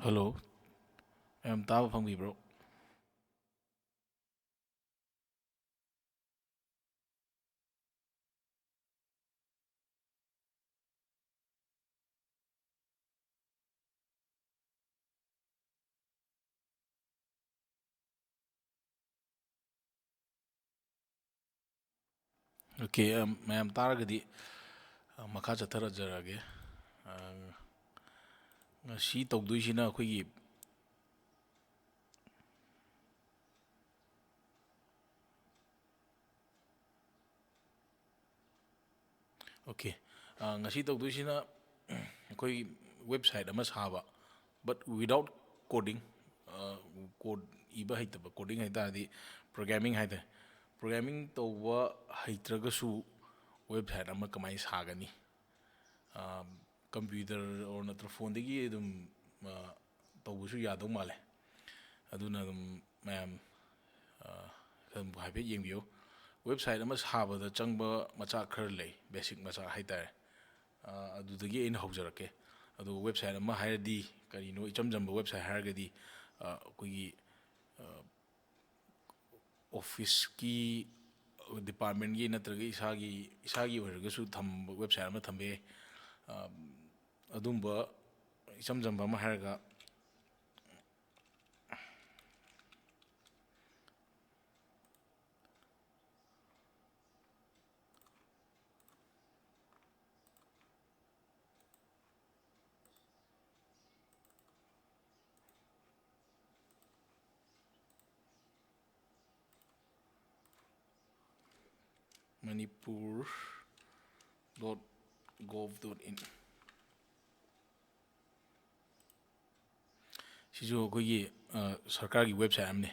Hello, I'm Tao from Bro. Okay, ma'am taragadi makha chatharajarage. Ngasi tawduisina akhoi okay. Ngasi tawduisina akhoi website ama saba but without coding code iba haitaba coding haitadi programming haita programming tawwa haitragasu website ama kamai sagani computer or natra phone dagi dum tawbusu yadau male aduna dum ma'am हाइफेट येंबियो website अमा साबदा चंगबा मचा खर ले basic मचा हाइतारे अदुदगी इन हौजरके अदु website अमा हायरदी करिनो इचम जंबा वेबसाइट हारगदी कोई ऑफिस की डिपार्टमेंट की नत्रगी इसागी ओरगसु थम वेबसाइट अमा थंबे अदुंबा इचम जंबा अमा हारगा Manipur dot gov dot in सिजो कोई सरकार की वेबसाइट हमने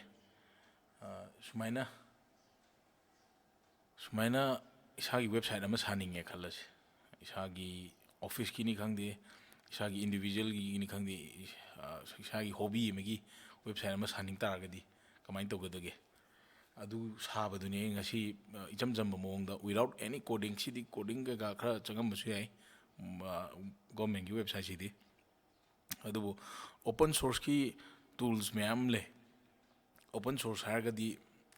सुमाइना सुमाइना इसागी वेबसाइट अमा सानिंगे खल्लसे इसागी ऑफिस की नि खंगदे इसागी इंडिविजुअल की नि खंगदे इसागी हॉबी अमगी वेबसाइट अमा सानिंग तारगदी कमाइन तौगदगे अदु साबदुने ngasi इचम जंब मोंगदा विदाउट एनी कोडिंग सिदी कोडिंग का खरा चंगमबसु याय गवर्नमेंट की वेबसाइट सिदी अदुबो ओपन सोर्स की टूल्स मैम ले ओपन सोर्स हारगदी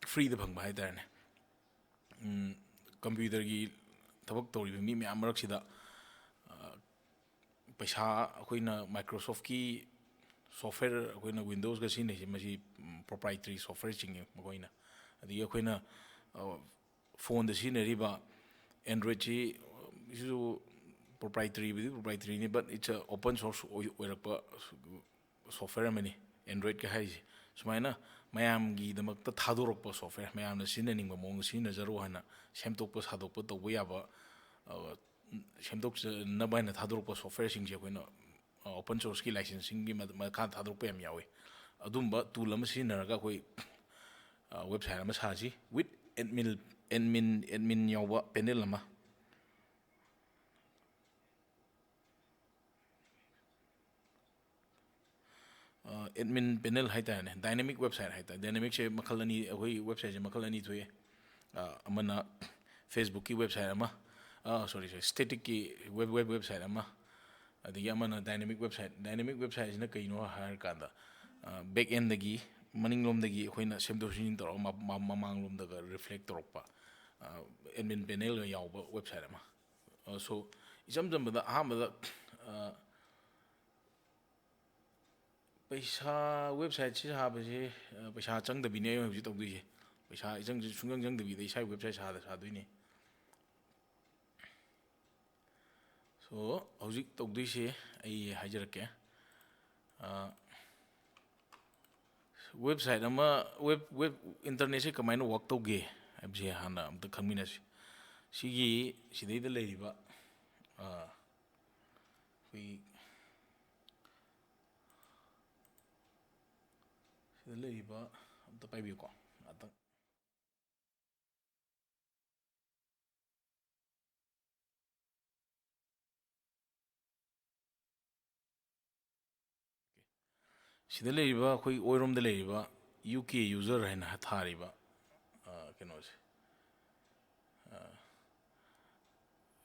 फ्री द फंगबा हाइतारने कंप्यूटर की थबक तौरीब मी मैम मरक्सिदा पैसा अखोइना माइक्रोसॉफ्ट की सॉफ्टवेयर अखोइना विंडोज का सिनेसे मसी प्रोप्राइटरी सॉफ्टवेयर चिंगे मखोइना अदगी अखोइना फोन द सिनेरिबा एंड्रॉइड ची इsu proprietary ni but it's a open source oirakpa software mani android ka haise sumaina mayam gi damakta thadorokpa software mayam na sinaningba mong sinajaro hana semtokpa sadokpa tawba yaba semtok na baina thadorokpa software singje koina open source ki licensing gi makha thadorokpa yam yawe adumba tool ama sinaraga koi website ama sasi with admin yawa panel ama admin panel haitane dynamic website haita dynamic se makhalani ahoi website se makhalani thoye amana facebook ki website ama sorry static ki website ama adigi amana dynamic website na kaino har kanda back end dagi maning lom dagi khoina semdosin tor mamang lom daga reflect torpa admin panel yawba website ama so isam jamba da ahmada पैसा website से साबसे पैसा चंगदबिने हजि तौदुइसे पैसा इजंग सुंगंग जंगदबि दै साइ website सादुइने सो हजि तौदुइसे आई हाइजरके website अमा web internet से कमाइना work तौगे हाइबसे Hana अमता खंगमिनसे सिगी सिदैदा लेरिबा sida leiriba amta paibiyuko atang sida leiriba khoi oirom da leiriba uk user haina thariba kenose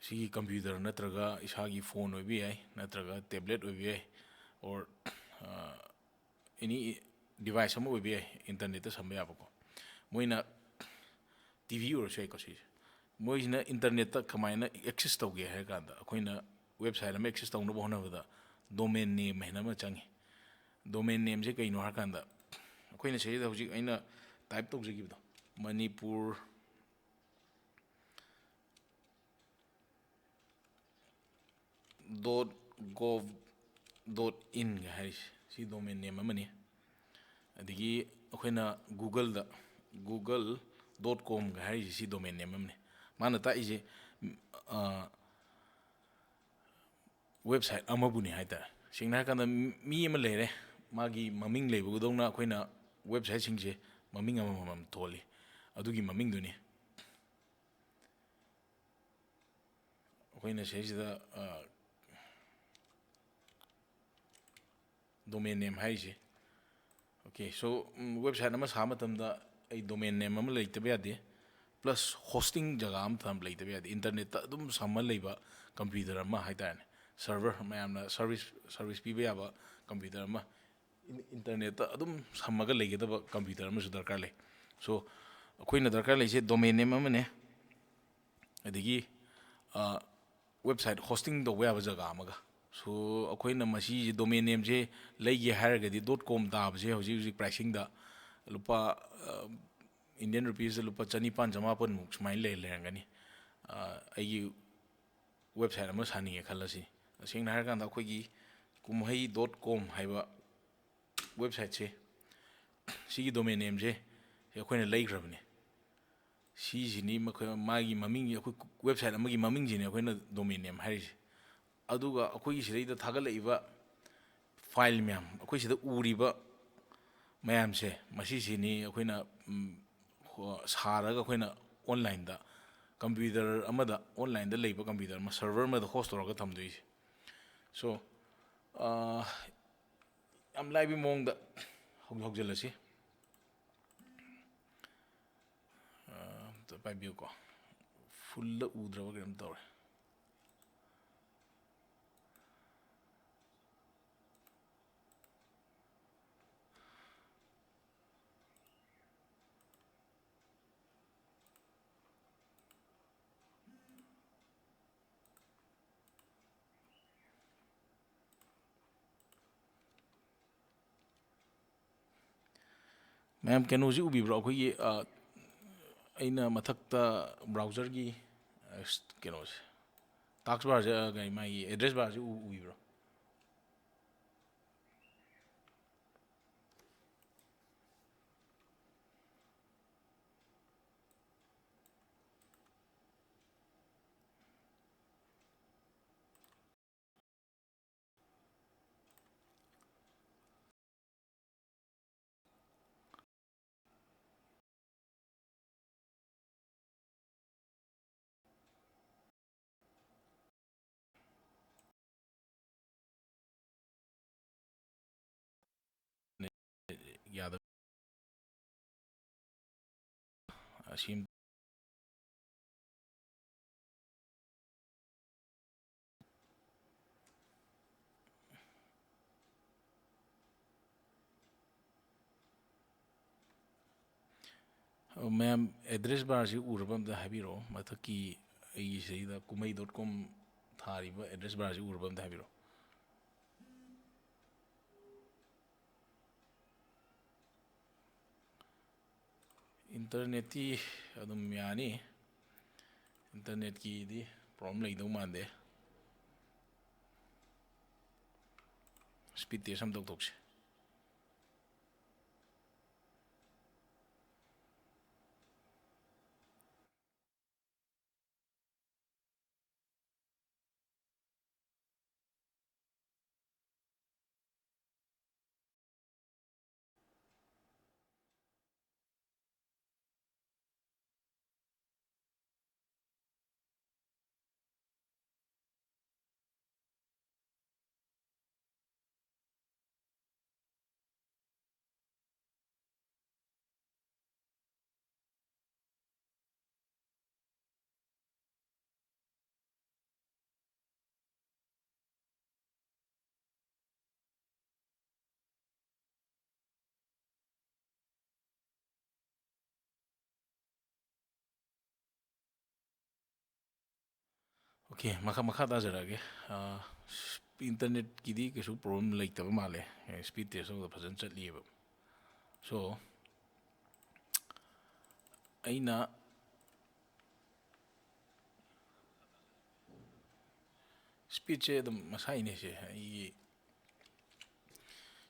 sigi computer natraga isagi phone oibi ai natraga tablet oibi ai or any device ꯑꯃ ꯑꯣꯏꯕ ꯌꯥꯏ ꯏꯟꯇꯔꯅꯦꯠꯇ ꯁꯝꯕ ꯌꯥꯕꯀꯣ ꯃꯣꯏꯅ TV ꯑꯣꯏꯔꯁꯨ ꯌꯥꯏꯀꯣ ꯁꯤꯁꯦ ꯃꯣꯏꯁꯤꯅ ꯏꯟꯇꯔꯅꯦꯠꯇ ꯀꯃꯥꯏꯅ ꯑꯦꯛꯁꯦꯁ ꯇꯧꯒꯦ ꯍꯥꯏꯔ ꯀꯥꯟꯗ ꯑꯩꯈꯣꯏꯅ ꯋꯦꯕꯁꯥꯏꯠ ꯑꯃ ꯑꯦꯛꯁꯦꯁ ꯇꯧꯅꯕ ꯍꯣꯠꯅꯕꯗ ꯗꯣꯃꯦꯟ ꯅꯦꯝ ꯍꯥꯏꯅ ꯑꯃ ꯆꯪꯉꯤ ꯗꯣꯃꯦꯟ ꯅꯦꯝꯁꯦ ꯀꯩꯅꯣ ꯍꯥꯏꯔꯀꯥꯟꯗ ꯑꯩꯈꯣꯏꯅ ꯁꯤꯗ ꯍꯧꯖꯤꯛ ꯑꯩꯅ ꯇꯥꯏꯞ ꯇꯧꯖꯈꯤꯕꯗꯣ ꯃꯅꯤꯄꯨꯔ .gov.in ꯍꯥꯏꯔꯤꯁꯦ ꯁꯤ ꯗꯣꯃꯦꯟ ꯅꯦꯝ ꯑꯃꯅꯤ ꯑꯗꯒꯤ ꯑꯩꯈꯣꯏꯅ ꯒꯨꯒꯜꯗ google.com ꯍꯥꯏꯔꯤꯁꯦ ꯁꯤ ꯗꯣꯃꯦꯟ ꯅꯦꯝ ꯑꯃꯅꯤ ꯃꯥꯅ ꯇꯥꯛꯏꯁꯦ ꯋꯦꯕꯁꯥꯏꯠ ꯑꯃꯕꯨꯅꯤ ꯍꯥꯏꯇꯥꯔꯦ ꯁꯦꯡꯅ ꯍꯥꯏꯔꯀꯥꯟꯗ ꯃꯤ ꯑꯃ ꯂꯩꯔꯦ ꯃꯥꯒꯤ ꯃꯃꯤꯡ ꯂꯩꯕꯒꯗꯧꯅ ꯑꯩꯈꯣꯏꯅ ꯋꯦꯕꯁꯥꯏꯠꯁꯤꯡꯁꯦ ꯃꯃꯤꯡ ꯑꯃꯃꯝ ꯊꯣꯜꯂꯤ ꯑꯗꯨꯒꯤ ꯃꯃꯤꯡꯗꯨꯅꯤ ꯑꯩꯈꯣꯏꯅ ꯁꯤꯁꯤꯗ ꯗꯣꯃꯦꯟ ꯅꯦꯝ ꯍꯥꯏꯔꯤꯁꯦ ꯑꯣꯀꯦ ꯁꯣ ꯋꯦꯕꯁꯥꯏꯠ ꯑꯃ ꯁꯥꯕ ꯃꯇꯝꯗ ꯑꯩ ꯗꯣꯃꯦꯟ ꯅꯦꯝ ꯑꯃ ꯂꯩꯇꯕ ꯌꯥꯗꯦ ꯄ꯭ꯂꯁ ꯍꯣꯁꯇꯤꯡ ꯖꯒꯥ ꯑꯃ ꯂꯩꯇꯕ ꯌꯥꯗꯦ ꯏꯟꯇꯔꯅꯦꯠꯇ ꯑꯗꯨꯝ ꯁꯝꯃ ꯂꯩꯕ ꯀꯝꯄ꯭ꯌꯨꯇꯔ ꯑꯃ ꯍꯥꯏꯇꯥꯔꯦꯅꯦ ꯁꯔꯚꯔ ꯃꯌꯥꯝꯅ ꯁꯔꯚꯤꯁ ꯄꯤꯕ ꯌꯥꯕ ꯀꯝꯄ꯭ꯌꯨꯇꯔ ꯑꯃ ꯏꯟꯇꯔꯅꯦꯠꯇ ꯑꯗꯨꯝ ꯁꯝꯃꯒ ꯂꯩꯒꯗꯕ ꯀꯝꯄ꯭ꯌꯨꯇꯔ ꯑꯃꯁꯨ ꯗꯔꯀꯥꯔ ꯂꯩ ꯁꯣ ꯑꯩꯈꯣꯏꯅ ꯗꯔꯀꯥꯔ ꯂꯩꯁꯦ ꯗꯣꯃꯦꯟ ꯅꯦꯝ ꯑꯃꯅꯦ ꯑꯗꯒꯤ ꯋꯦꯕꯁꯥꯏꯠ ꯍꯣꯁꯇꯤꯡ ꯇꯧꯕ ꯌꯥꯕ ꯖꯒꯥ ꯑꯃꯒ ꯁꯣ ꯑꯩꯈꯣꯏꯅ ꯃꯁꯤꯁꯦ ꯗꯣꯃꯦꯟ ꯅꯦꯝꯁꯦ ꯂꯩꯒꯦ ꯍꯥꯏꯔꯒꯗꯤ .com ꯇꯥꯕꯁꯦ ꯍꯧꯖꯤꯛ ꯍꯧꯖꯤꯛ ꯄ꯭ꯔꯥꯏꯁꯤꯡꯗ ꯂꯨꯄꯥ ꯏꯟꯗꯤꯌꯟ ꯔꯨꯄꯤꯁꯇ ꯂꯨꯄꯥ 1400-1500 ꯁꯨꯃꯥꯏꯅ ꯂꯩꯔꯝꯒꯅꯤ ꯑꯩꯒꯤ ꯋꯦꯕꯁꯥꯏꯠ ꯑꯃ ꯁꯥꯅꯤꯡꯉꯦ ꯈꯜꯂꯁꯤ ꯇꯁꯦꯡꯅ ꯍꯥꯏꯔꯀꯥꯟꯗ ꯑꯩꯈꯣꯏꯒꯤ kumhei.com ꯍꯥꯏꯕ ꯋꯦꯕꯁꯥꯏꯠꯁꯦ ꯁꯤꯒꯤ ꯗꯣꯃꯦꯟ ꯅꯦꯝꯁꯦ ꯑꯩꯈꯣꯏꯅ ꯂꯩꯈ꯭ꯔꯕꯅꯤ ꯁꯤꯁꯤꯅꯤ ꯃꯥꯒꯤ ꯃꯃꯤꯡ ꯑꯩꯈꯣꯏ ꯋꯦꯕꯁꯥꯏꯠ ꯑꯃꯒꯤ ꯃꯃꯤꯡꯁꯤꯅꯤ ꯑꯩꯈꯣꯏꯅ ꯗꯣꯃꯦꯟ ꯅꯦꯝ ꯍꯥꯏꯔꯤꯁꯦ ꯑꯗꯨꯒ ꯑꯩꯈꯣꯏꯒꯤ ꯁꯤꯗꯩꯗ ꯊꯥꯒꯠꯂꯛꯏꯕ ꯐꯥꯏꯜ ꯃꯌꯥꯝ ꯑꯩꯈꯣꯏ ꯁꯤꯗ ꯎꯔꯤꯕ ꯃꯌꯥꯝꯁꯦ ꯃꯁꯤꯁꯤꯅꯤ ꯑꯩꯈꯣꯏꯅ ꯁꯥꯔꯒ ꯑꯩꯈꯣꯏꯅ ꯑꯣꯟꯂꯥꯏꯟꯗ ꯀꯝꯄ꯭ꯌꯨꯇꯔ ꯑꯃꯗ ꯑꯣꯟꯂꯥꯏꯟꯗ ꯂꯩꯕ ꯀꯝꯄ꯭ꯌꯨꯇꯔ ꯑꯃ ꯁꯔꯚꯔ ꯑꯃꯗ ꯍꯣꯁ ꯇꯧꯔꯒ ꯊꯝꯗꯣꯏꯁꯦ ꯁꯣ ꯌꯥꯝ ꯂꯥꯏꯕ ꯃꯑꯣꯡꯗ ꯍꯧꯖꯤꯜꯂꯁꯤ ꯑꯝꯇ ꯄꯥꯏꯕꯤꯌꯨꯀꯣ ꯐꯨꯜꯗ ꯎꯗ꯭ꯔꯕ ꯀꯩꯅꯣꯝ ꯇꯧꯔꯦ ꯃꯌꯥꯝ ꯀꯩꯅꯣꯁꯤ ꯎꯕꯤꯕ꯭ꯔꯣ ꯑꯩꯈꯣꯏꯒꯤ ꯑꯩꯅ ꯃꯊꯛꯇ ꯕ꯭ꯔꯥꯎꯖꯔꯒꯤ ꯀꯩꯅꯣꯁꯦ ꯇꯥꯛꯁ ꯕꯥꯔꯁꯦ ꯀꯩ ꯃꯥꯒꯤ ꯑꯦꯗ꯭ꯔꯦꯁ ꯕꯥꯔꯁꯦ ꯎꯕꯤꯕ꯭ꯔꯣ ꯌꯥꯗꯕ ꯑꯁꯤ ꯃꯌꯥꯝ ꯑꯦꯗ꯭ꯔꯦꯁ ꯕꯥꯔꯁꯤ ꯎꯔꯕ ꯑꯝꯇ ꯍꯥꯏꯕꯤꯔꯛꯑꯣ ꯃꯊꯛꯀꯤ ꯑꯩꯒꯤ ꯁꯤꯗꯩꯗ kumhei.com ꯊꯥꯔꯤꯕ ꯑꯦꯗ꯭ꯔꯦꯁ ꯕꯥꯔꯁꯤ ꯎꯔꯕ ꯑꯝꯇ ꯍꯥꯏꯕꯤꯔꯛꯑꯣ ꯏꯟꯇꯔꯅꯦꯠꯇꯤ ꯑꯗꯨꯝ ꯌꯥꯅꯤ ꯏꯟꯇꯔꯅꯦꯠꯀꯤꯗꯤ ꯄ꯭ꯔꯣꯕ꯭ꯂꯦꯝ ꯂꯩꯗꯧ ꯃꯥꯟꯗꯦ ꯁ꯭ꯄꯤꯗ ꯇꯦꯁ ꯑꯃ ꯇꯧꯊꯣꯛꯁꯤ Okay, makha tazarage. Internet kidi kesu problem leitaba male. Speed test of the present chatli. So aina speed che the masai ne che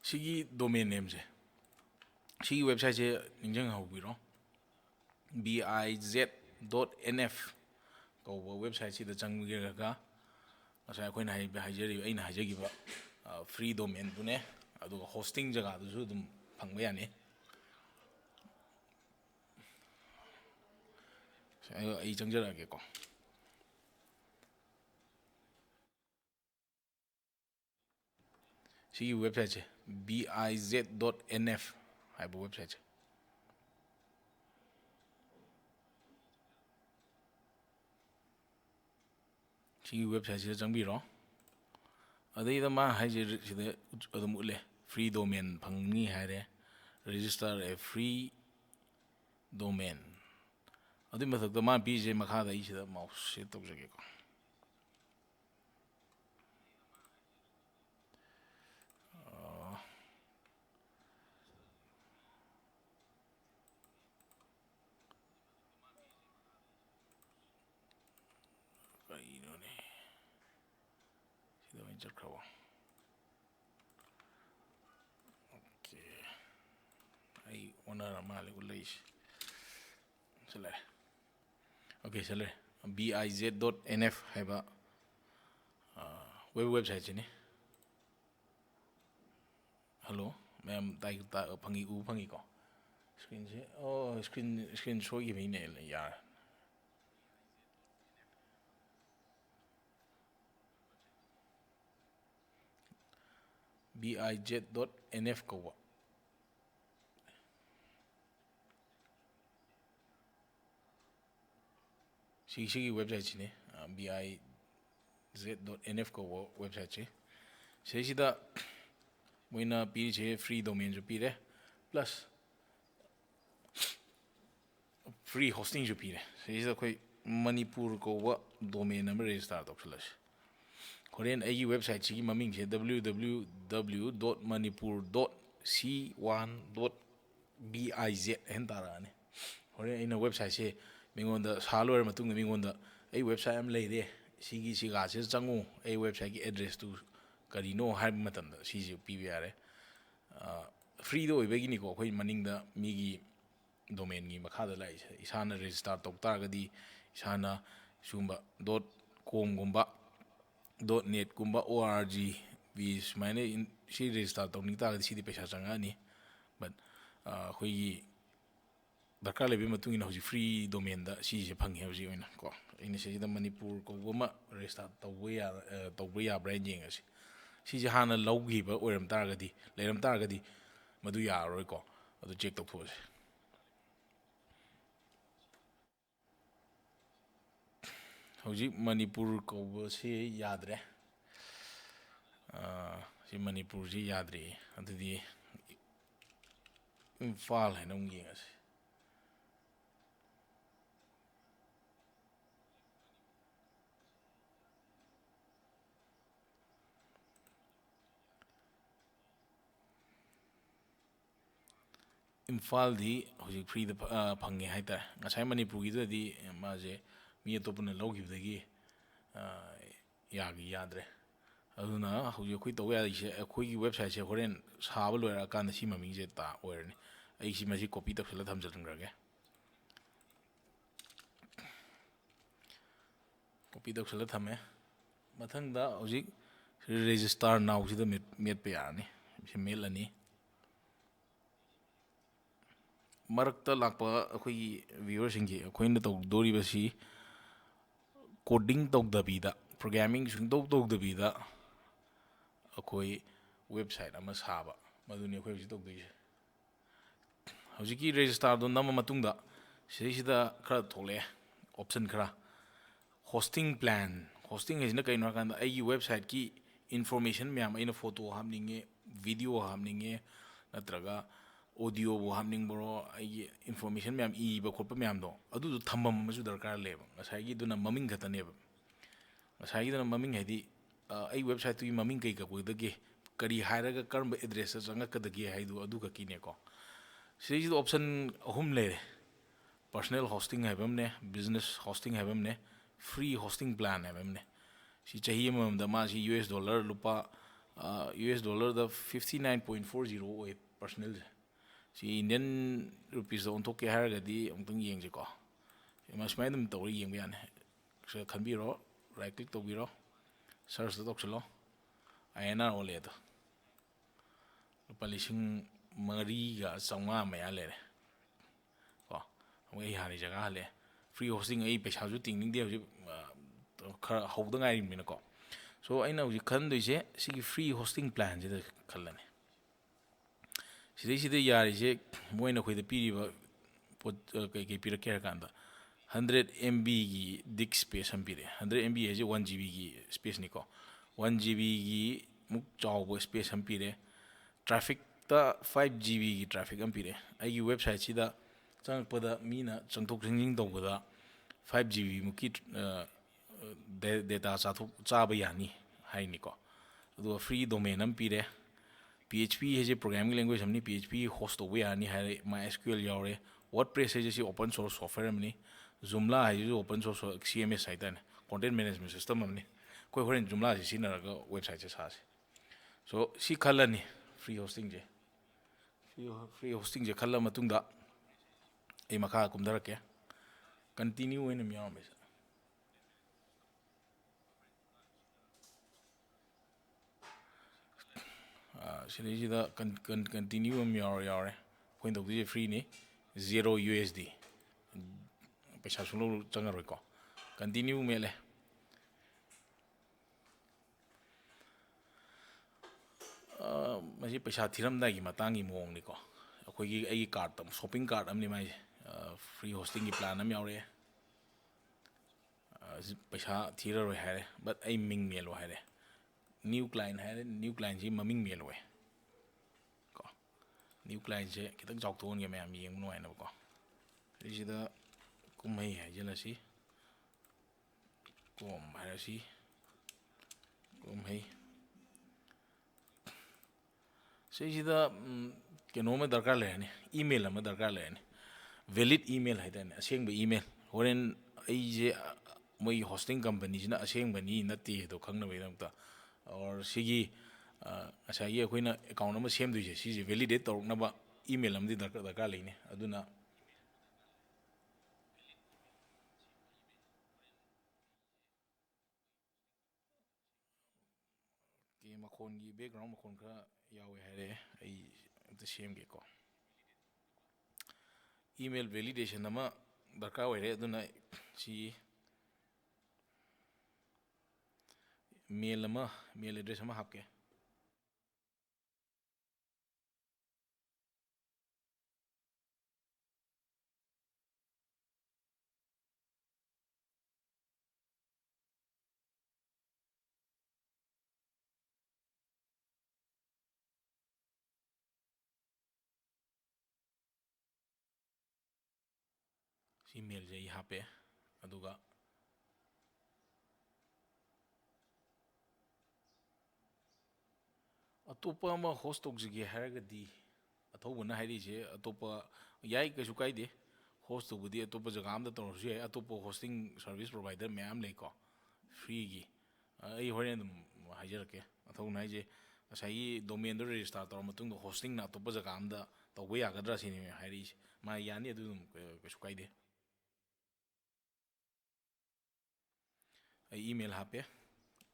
sigi domain name che sigi website che ningjang hawbiro biz.nf ko website si da changge ga masai akoina haijeri aina haijagiba free domain dune adu hosting jaga du dum phangba yani ai changjarage ko sigi website che biz.nf haiba website che sigi website se changbiro adai ma haije sida adum ule free domain phangni haire register a free domain adu mathak ma pije makha da isida mouse se tawjage ko kainone sida venture krawa okay ai ona male ulaish sele okay sele biz.nf haiba website ni hello ma'am tai ta phangi u phangi ko screen se oh screen show gi ne yaar biz.nf ko sigi website ni biz.nf ko website che se sida moina piri che free domain jo pire plus free hosting jo pire se sida koi manipur ko domain number register toksalas Korean AE website sigi maming che www.manipur.c1.biz hentara ne Korean ina website se mingonda salo matung mingonda ai website am leide sigi siga se changu ai website ki address tu karino har matam da si pi yare free do ibegini ko koi maning da migi domain gi makha da lai isana register tok targadi isana sumba .com gumba .net gumba org vis mine si register tok ni targadi si di pesa changani but khoi darkar lebe matung ina hoji free domain da si je phangi hoji oina ko ina se da manipur ko goma register tawba ya branding asi si je hana lawgi ba oiram targadi leiram targadi madu yaroi ko adu check tok those hoji manipur ko se yadre si manipur ji yadre adudi imphal hai nong gi asi imphal di hoji free da phange haita ngasai manipur gi di ma je mi atopuna lawgibdagi yagi yadre aduna hoji khoi taw ya ise khoi gi website se horen saba loira kan si maming je ta oirni ai si masi copy ta phela tham jalngrage copy ta phela thame mathang da hoji register now si da met pe yarni si mail ani marakta lakpa akhoi viewer singi akhoina taw dori basi coding tawk dabida programming sung tawk dabida akoi website ama saba maduni akoi hojik tawk dise hojiki register do nama matungda sida khara thole option khara hosting plan hosting is na kaino kan ai website ki information myam aina photo hamninge video hamninge natraga audio bo hamning bro ai information myam I ba khotpa myam do adu thambam masu darkar leba ngasai gi duna maming khata ne ꯉꯁꯥꯏꯒꯤꯗꯅ ꯃꯃꯤꯡ ꯍꯥꯏꯗꯤ ꯑꯩ ꯋꯦꯕꯁꯥꯏꯠꯇꯨꯒꯤ ꯃꯃꯤꯡ ꯀꯩ ꯀꯧꯒꯗꯒꯦ ꯀꯔꯤ ꯍꯥꯏꯔꯒ ꯀꯔꯝꯕ ꯑꯦꯗ꯭ꯔꯦꯁꯇ ꯆꯪꯉꯛꯀꯗꯒꯦ ꯍꯥꯏꯗꯨ ꯑꯗꯨ ꯈꯛꯀꯤꯅꯦꯀꯣ ꯁꯤꯗꯩꯁꯤꯗ ꯑꯣꯞꯁꯟ ꯑꯍꯨꯝ ꯂꯩꯔꯦ ꯄꯔꯁꯣꯅꯦꯜ ꯍꯣꯁꯇꯤꯡ ꯍꯥꯏꯕ ꯑꯃꯅꯦ ꯕꯤꯖꯤꯅꯦꯁ ꯍꯣꯁꯇꯤꯡ ꯍꯥꯏꯕ ꯑꯃꯅꯦ ꯐ꯭ꯔꯤ ꯍꯣꯁꯇꯤꯡ ꯄ꯭ꯂꯥꯟ ꯍꯥꯏꯕ ꯑꯃꯅꯦ ꯁꯤ ꯆꯍꯤ ꯑꯃꯃꯝꯗ ꯃꯥꯁꯤ ꯌꯨ ꯑꯦꯁ ꯗꯣꯂꯔ ꯂꯨꯄꯥ ꯌꯨ ꯑꯦꯁ ꯗꯣꯂꯔꯗ 59.40 ꯑꯣꯏ ꯄꯔꯁꯣꯅꯦꯜꯁꯦ ꯁꯤ ꯏꯟꯗꯤꯌꯟ ꯔꯨꯄꯤꯁꯇ ꯑꯣꯟꯊꯣꯛꯀꯦ ꯍꯥꯏꯔꯒꯗꯤ ꯑꯃꯨꯛꯇꯪ ꯌꯦꯡꯁꯤꯀꯣ ꯁꯨꯃꯥꯏꯅ ꯑꯗꯨꯝ ꯇꯧꯔ ꯌꯦꯡꯕ ꯌꯥꯅꯤ ꯁꯤꯗ ꯈꯟꯕꯤꯔꯣ ꯔꯥꯏꯠ ꯀ꯭ꯂꯤꯛ ꯇꯧꯕꯤꯔꯣ ꯁꯔꯁꯇ ꯇꯧꯁꯤꯜꯂꯣ ꯑꯥꯏ ꯑꯦꯟ ꯑꯥꯔ ꯑꯣꯜꯂꯦ ꯑꯗꯣ ꯂꯨꯄꯥ 4,500 ꯃꯌꯥ ꯂꯩꯔꯦ ꯀꯣ ꯑꯃꯨꯛ ꯑꯩ ꯍꯥꯟꯅ ꯖꯒꯥ ꯍꯜꯂꯛꯑꯦ ꯐ꯭ꯔꯤ ꯍꯣꯁꯇꯤꯡ ꯑꯩ ꯄꯩꯁꯥꯁꯨ ꯇꯤꯡꯅꯤꯡꯗꯦ ꯍꯧꯖꯤꯛ ꯈꯔ ꯍꯧꯗ ꯉꯥꯏꯔꯤꯕꯅꯤꯅꯀꯣ ꯁꯣ ꯑꯩꯅ ꯍꯧꯖꯤꯛ ꯈꯟꯗꯣꯏꯁꯦ ꯁꯤꯒꯤ ꯐ꯭ꯔꯤ ꯍꯣꯁꯇꯤꯡ ꯄ꯭ꯂꯥꯟꯁꯤꯗ ꯈꯜꯂꯅꯤ ꯁꯤꯗꯩꯁꯤꯗ ꯌꯥꯔꯤꯁꯦ ꯃꯣꯏꯅ ꯑꯩꯈꯣꯏꯗ ꯄꯤꯔꯤꯕ ꯄꯣꯠ ꯀꯩꯀꯩ ꯄꯤꯔꯛꯀꯦ ꯍꯥꯏꯔ ꯀꯥꯟꯗ 100 MBꯒꯤ ꯗꯤꯛ ꯁ꯭ꯄꯦꯁ ꯑꯃ ꯄꯤꯔꯛꯑꯦ 100 MB ꯍꯥꯏꯁꯦ 1 GBꯒꯤ ꯁ꯭ꯄꯦꯁꯅꯤꯀꯣ 1 GBꯒꯤ ꯃꯨꯛ ꯆꯥꯎꯕ ꯁ꯭ꯄꯦꯁ ꯑꯃ ꯄꯤꯔꯦ ꯇ꯭ꯔꯥꯐꯤꯛꯇ 5 GBꯒꯤ ꯇ꯭ꯔꯥꯐꯤꯛ ꯑꯃ ꯄꯤꯔꯦ ꯑꯩꯒꯤ ꯋꯦꯕꯁꯥꯏꯠꯁꯤꯗ ꯆꯪꯉꯛꯄꯗ ꯃꯤꯅ ꯆꯪꯊꯣꯛ ꯆꯪꯁꯤꯟ ꯇꯧꯕꯗ 5 GB ꯃꯨꯛꯀꯤ ꯗꯦꯇꯥ ꯆꯥꯕ ꯌꯥꯅꯤ ꯍꯥꯏꯅꯤꯀꯣ ꯑꯗꯨꯒ ꯐ꯭ꯔꯤ ꯗꯣꯃꯦꯟ ꯑꯃ ꯄꯤꯔꯦ PHP ꯍꯥꯏꯁꯦ ꯄ꯭ꯔꯣꯒ꯭ꯔꯥꯃꯤꯡ ꯂꯦꯡꯒ꯭ꯋꯦꯖ ꯑꯃꯅꯤ PHP ꯍꯣꯁ ꯇꯧꯕ ꯌꯥꯔꯅꯤ ꯍꯥꯏꯔꯦ MySQL ꯌꯥꯎꯔꯦ WordPress ꯍꯥꯏꯁꯦ ꯁꯤ ꯑꯣꯄꯟ ꯁꯣꯔꯁ ꯁꯣꯐꯋꯦꯔ ꯑꯃꯅꯤ ꯖꯨꯝꯂꯥ ꯍꯥꯏꯁꯤꯁꯨ ꯑꯣꯄꯟ ꯁꯣꯔꯁ CMS ꯍꯥꯏꯇꯥꯔꯦ ꯀꯣꯟꯇꯦꯟꯠ ꯃꯦꯅꯦꯖꯃꯦꯟꯠ ꯁꯤꯁꯇꯝ ꯑꯃꯅꯤ ꯑꯩꯈꯣꯏ ꯍꯣꯔꯦꯟ ꯖꯨꯝꯂꯥꯁꯤ ꯁꯤꯖꯤꯟꯅꯔꯒ ꯋꯦꯕꯁꯥꯏꯠꯁꯦ ꯁꯥꯁꯤ ꯁꯣ ꯁꯤ ꯈꯜꯂꯅꯤ ꯐ꯭ꯔꯤ ꯍꯣꯁꯇꯤꯡꯁꯦ ꯐ꯭ꯔꯤ ꯍꯣꯁꯇꯤꯡꯁꯦ ꯈꯜꯂ ꯃꯇꯨꯡꯗ ꯑꯩ ꯃꯈꯥ ꯀꯨꯝꯊꯔꯛꯀꯦ ꯀꯟꯇꯤꯅ꯭ꯌꯨ ꯑꯣꯏꯅ ꯌꯥꯎꯔꯝꯃꯦ ꯁꯤꯗꯩꯁꯤꯗ ꯀꯟꯇꯤꯅ꯭ꯌꯨ ꯑꯃ ꯌꯥꯎꯔꯦ ꯑꯩꯈꯣꯏꯅ ꯇꯧꯗꯣꯏꯁꯦ ꯐ꯭ꯔꯤꯅꯤ 0 USD ꯄꯩꯁꯥ ꯁꯨꯡꯂꯧ ꯆꯪꯉꯔꯣꯏꯀꯣ ꯀꯟꯇꯤꯅ꯭ꯌꯨ ꯃꯦꯠꯂꯦ ꯃꯁꯤ ꯄꯩꯁꯥ ꯊꯤꯔꯝꯗꯥꯏꯒꯤ ꯃꯇꯥꯡꯒꯤ ꯃꯑꯣꯡꯅꯤꯀꯣ ꯑꯩꯒꯤ ꯀꯥꯔꯠꯇ ꯁꯣꯞꯄꯤꯡ ꯀꯥꯔꯠ ꯑꯃꯅꯤ ꯃꯥꯏꯁꯦ ꯐ꯭ꯔꯤ ꯍꯣꯁꯇꯤꯡꯒꯤ ꯄ꯭ꯂꯥꯟ ꯑꯃ ꯌꯥꯎꯔꯛꯑꯦ ꯄꯩꯁꯥ ꯊꯤꯔꯔꯣꯏ ꯍꯥꯏꯔꯦ ꯕꯠ ꯑꯩ ꯃꯤꯡ ꯃꯦꯜꯂꯣ ꯍꯥꯏꯔꯦ ꯅ꯭ꯌꯨ ꯀ꯭ꯂꯥꯏꯟ ꯍꯥꯏꯔꯦ ꯅ꯭ꯌꯨ ꯀ꯭ꯂꯥꯏꯟꯁꯤ ꯃꯃꯤꯡ ꯃꯦꯜꯂꯣꯏ ꯀꯣ ꯅ꯭ꯌꯨ ꯀ꯭ꯂꯥꯏꯟꯁꯦ ꯈꯤꯇꯪ ꯆꯥꯎꯊꯣꯛꯍꯟꯒꯦ ꯃꯌꯥꯝ ꯌꯦꯡꯕ ꯅꯨꯡꯉꯥꯏꯅꯕꯀꯣ ꯁꯤꯁꯤꯗ ꯀꯨꯝꯍꯩ ꯍꯥꯏꯖꯤꯜꯂꯁꯤ ꯀꯣꯝ ꯍꯥꯏꯔꯁꯤ ꯀꯨꯝꯍꯩ ꯁꯤꯁꯤꯗ ꯀꯩꯅꯣ ꯑꯃ ꯗꯔꯀꯥꯔ ꯂꯩꯔꯅꯤ ꯏꯃꯦꯜ ꯑꯃ ꯗꯔꯀꯥꯔ ꯂꯩꯔꯅꯤ ꯚꯦꯂꯤꯠ ꯏꯃꯦꯜ ꯍꯥꯏꯇꯥꯔꯦ ꯑꯁꯦꯡꯕ ꯏꯃꯦꯜ ꯍꯣꯔꯦꯟ ꯑꯩꯁꯦ ꯃꯣꯏꯒꯤ ꯍꯣꯁꯇꯤꯡ ꯀꯝꯄꯅꯤꯁꯤꯅ ꯑꯁꯦꯡꯕꯅꯤ ꯅꯠꯇꯦ ꯑꯗꯣ ꯈꯪꯅꯕꯒꯤꯗꯃꯛꯇ ꯑꯣꯔ ꯁꯤꯒꯤ ꯉꯁꯥꯏꯒꯤ ꯑꯩꯈꯣꯏꯅ ꯑꯦꯀꯥꯎꯟ ꯑꯃ ꯁꯦꯝꯗꯣꯏꯁꯦ ꯁꯤꯁꯦ ꯚꯦꯂꯤꯗꯦꯠ ꯇꯧꯔꯛꯅꯕ ꯏꯃꯦꯜ ꯑꯃꯗꯤ ꯗꯔꯀꯥꯔ ꯂꯩꯅꯤ ꯑꯗꯨꯅ ꯃꯈꯣꯟꯒꯤ ꯕꯦꯛꯒ꯭ꯔꯥꯎꯟ ꯃꯈꯣꯟ ꯈꯔ ꯌꯥꯎꯋꯦ ꯍꯥꯏꯔꯛꯑꯦ ꯑꯩ ꯑꯝꯇ ꯁꯦꯝꯒꯦꯀꯣ ꯏꯃꯦꯜ ꯚꯦꯂꯤꯗꯦꯁꯟ ꯑꯃ ꯗꯔꯀꯥꯔ ꯑꯣꯏꯔꯦ ꯑꯗꯨꯅ ꯁꯤ ꯃꯦꯜ ꯑꯦꯗ꯭ꯔꯦꯁ ꯑꯃ ꯍꯥꯞꯀꯦ ꯁꯤ ꯃꯦꯜꯁꯦ ꯑꯩ ꯍꯥꯞꯄꯦ ꯑꯗꯨꯒ ꯑꯇꯣꯞꯄ ꯑꯃ ꯍꯣꯁ ꯇꯧꯖꯒꯦ ꯍꯥꯏꯔꯒꯗꯤ ꯑꯊꯧꯕꯅ ꯍꯥꯏꯔꯤꯁꯦ ꯑꯇꯣꯞꯄ ꯌꯥꯏ ꯀꯩꯁꯨ ꯀꯥꯏꯗꯦ ꯍꯣꯁ ꯇꯧꯕꯗꯤ ꯑꯇꯣꯞꯄ ꯖꯒꯥ ꯑꯝꯗ ꯇꯧꯔꯁꯨ ꯌꯥꯏ ꯑꯇꯣꯞꯄ ꯍꯣꯁꯇꯤꯡ ꯁꯥꯔꯚꯤꯁ ꯄ꯭ꯔꯣꯚꯥꯏꯗꯔ ꯃꯌꯥꯝ ꯂꯩꯀꯣ ꯐ꯭ꯔꯤꯒꯤ ꯑꯩ ꯍꯣꯔꯦꯟ ꯑꯗꯨꯝ ꯍꯥꯏꯖꯔꯛꯀꯦ ꯑꯊꯧꯕꯅ ꯍꯥꯏꯁꯦ ꯉꯁꯥꯏꯒꯤ ꯗꯣꯃꯦꯟꯗꯣ ꯔꯦꯖꯤꯁꯇꯥꯔ ꯇꯧꯔ ꯃꯇꯨꯡꯗ ꯍꯣꯁꯇꯤꯡꯅ ꯑꯇꯣꯞꯄ ꯖꯒꯥ ꯑꯝꯗ ꯇꯧꯕ ꯌꯥꯒꯗ꯭ꯔꯥ ꯁꯤꯅꯤ ꯍꯥꯏꯔꯛꯏꯁꯦ ꯃꯥ ꯌꯥꯅꯤ ꯑꯗꯨ ꯑꯗꯨꯝ ꯀꯩꯁꯨ ꯀꯥꯏꯗꯦ ꯑꯩ ꯏꯃꯦꯜ ꯍꯥꯞꯄꯦ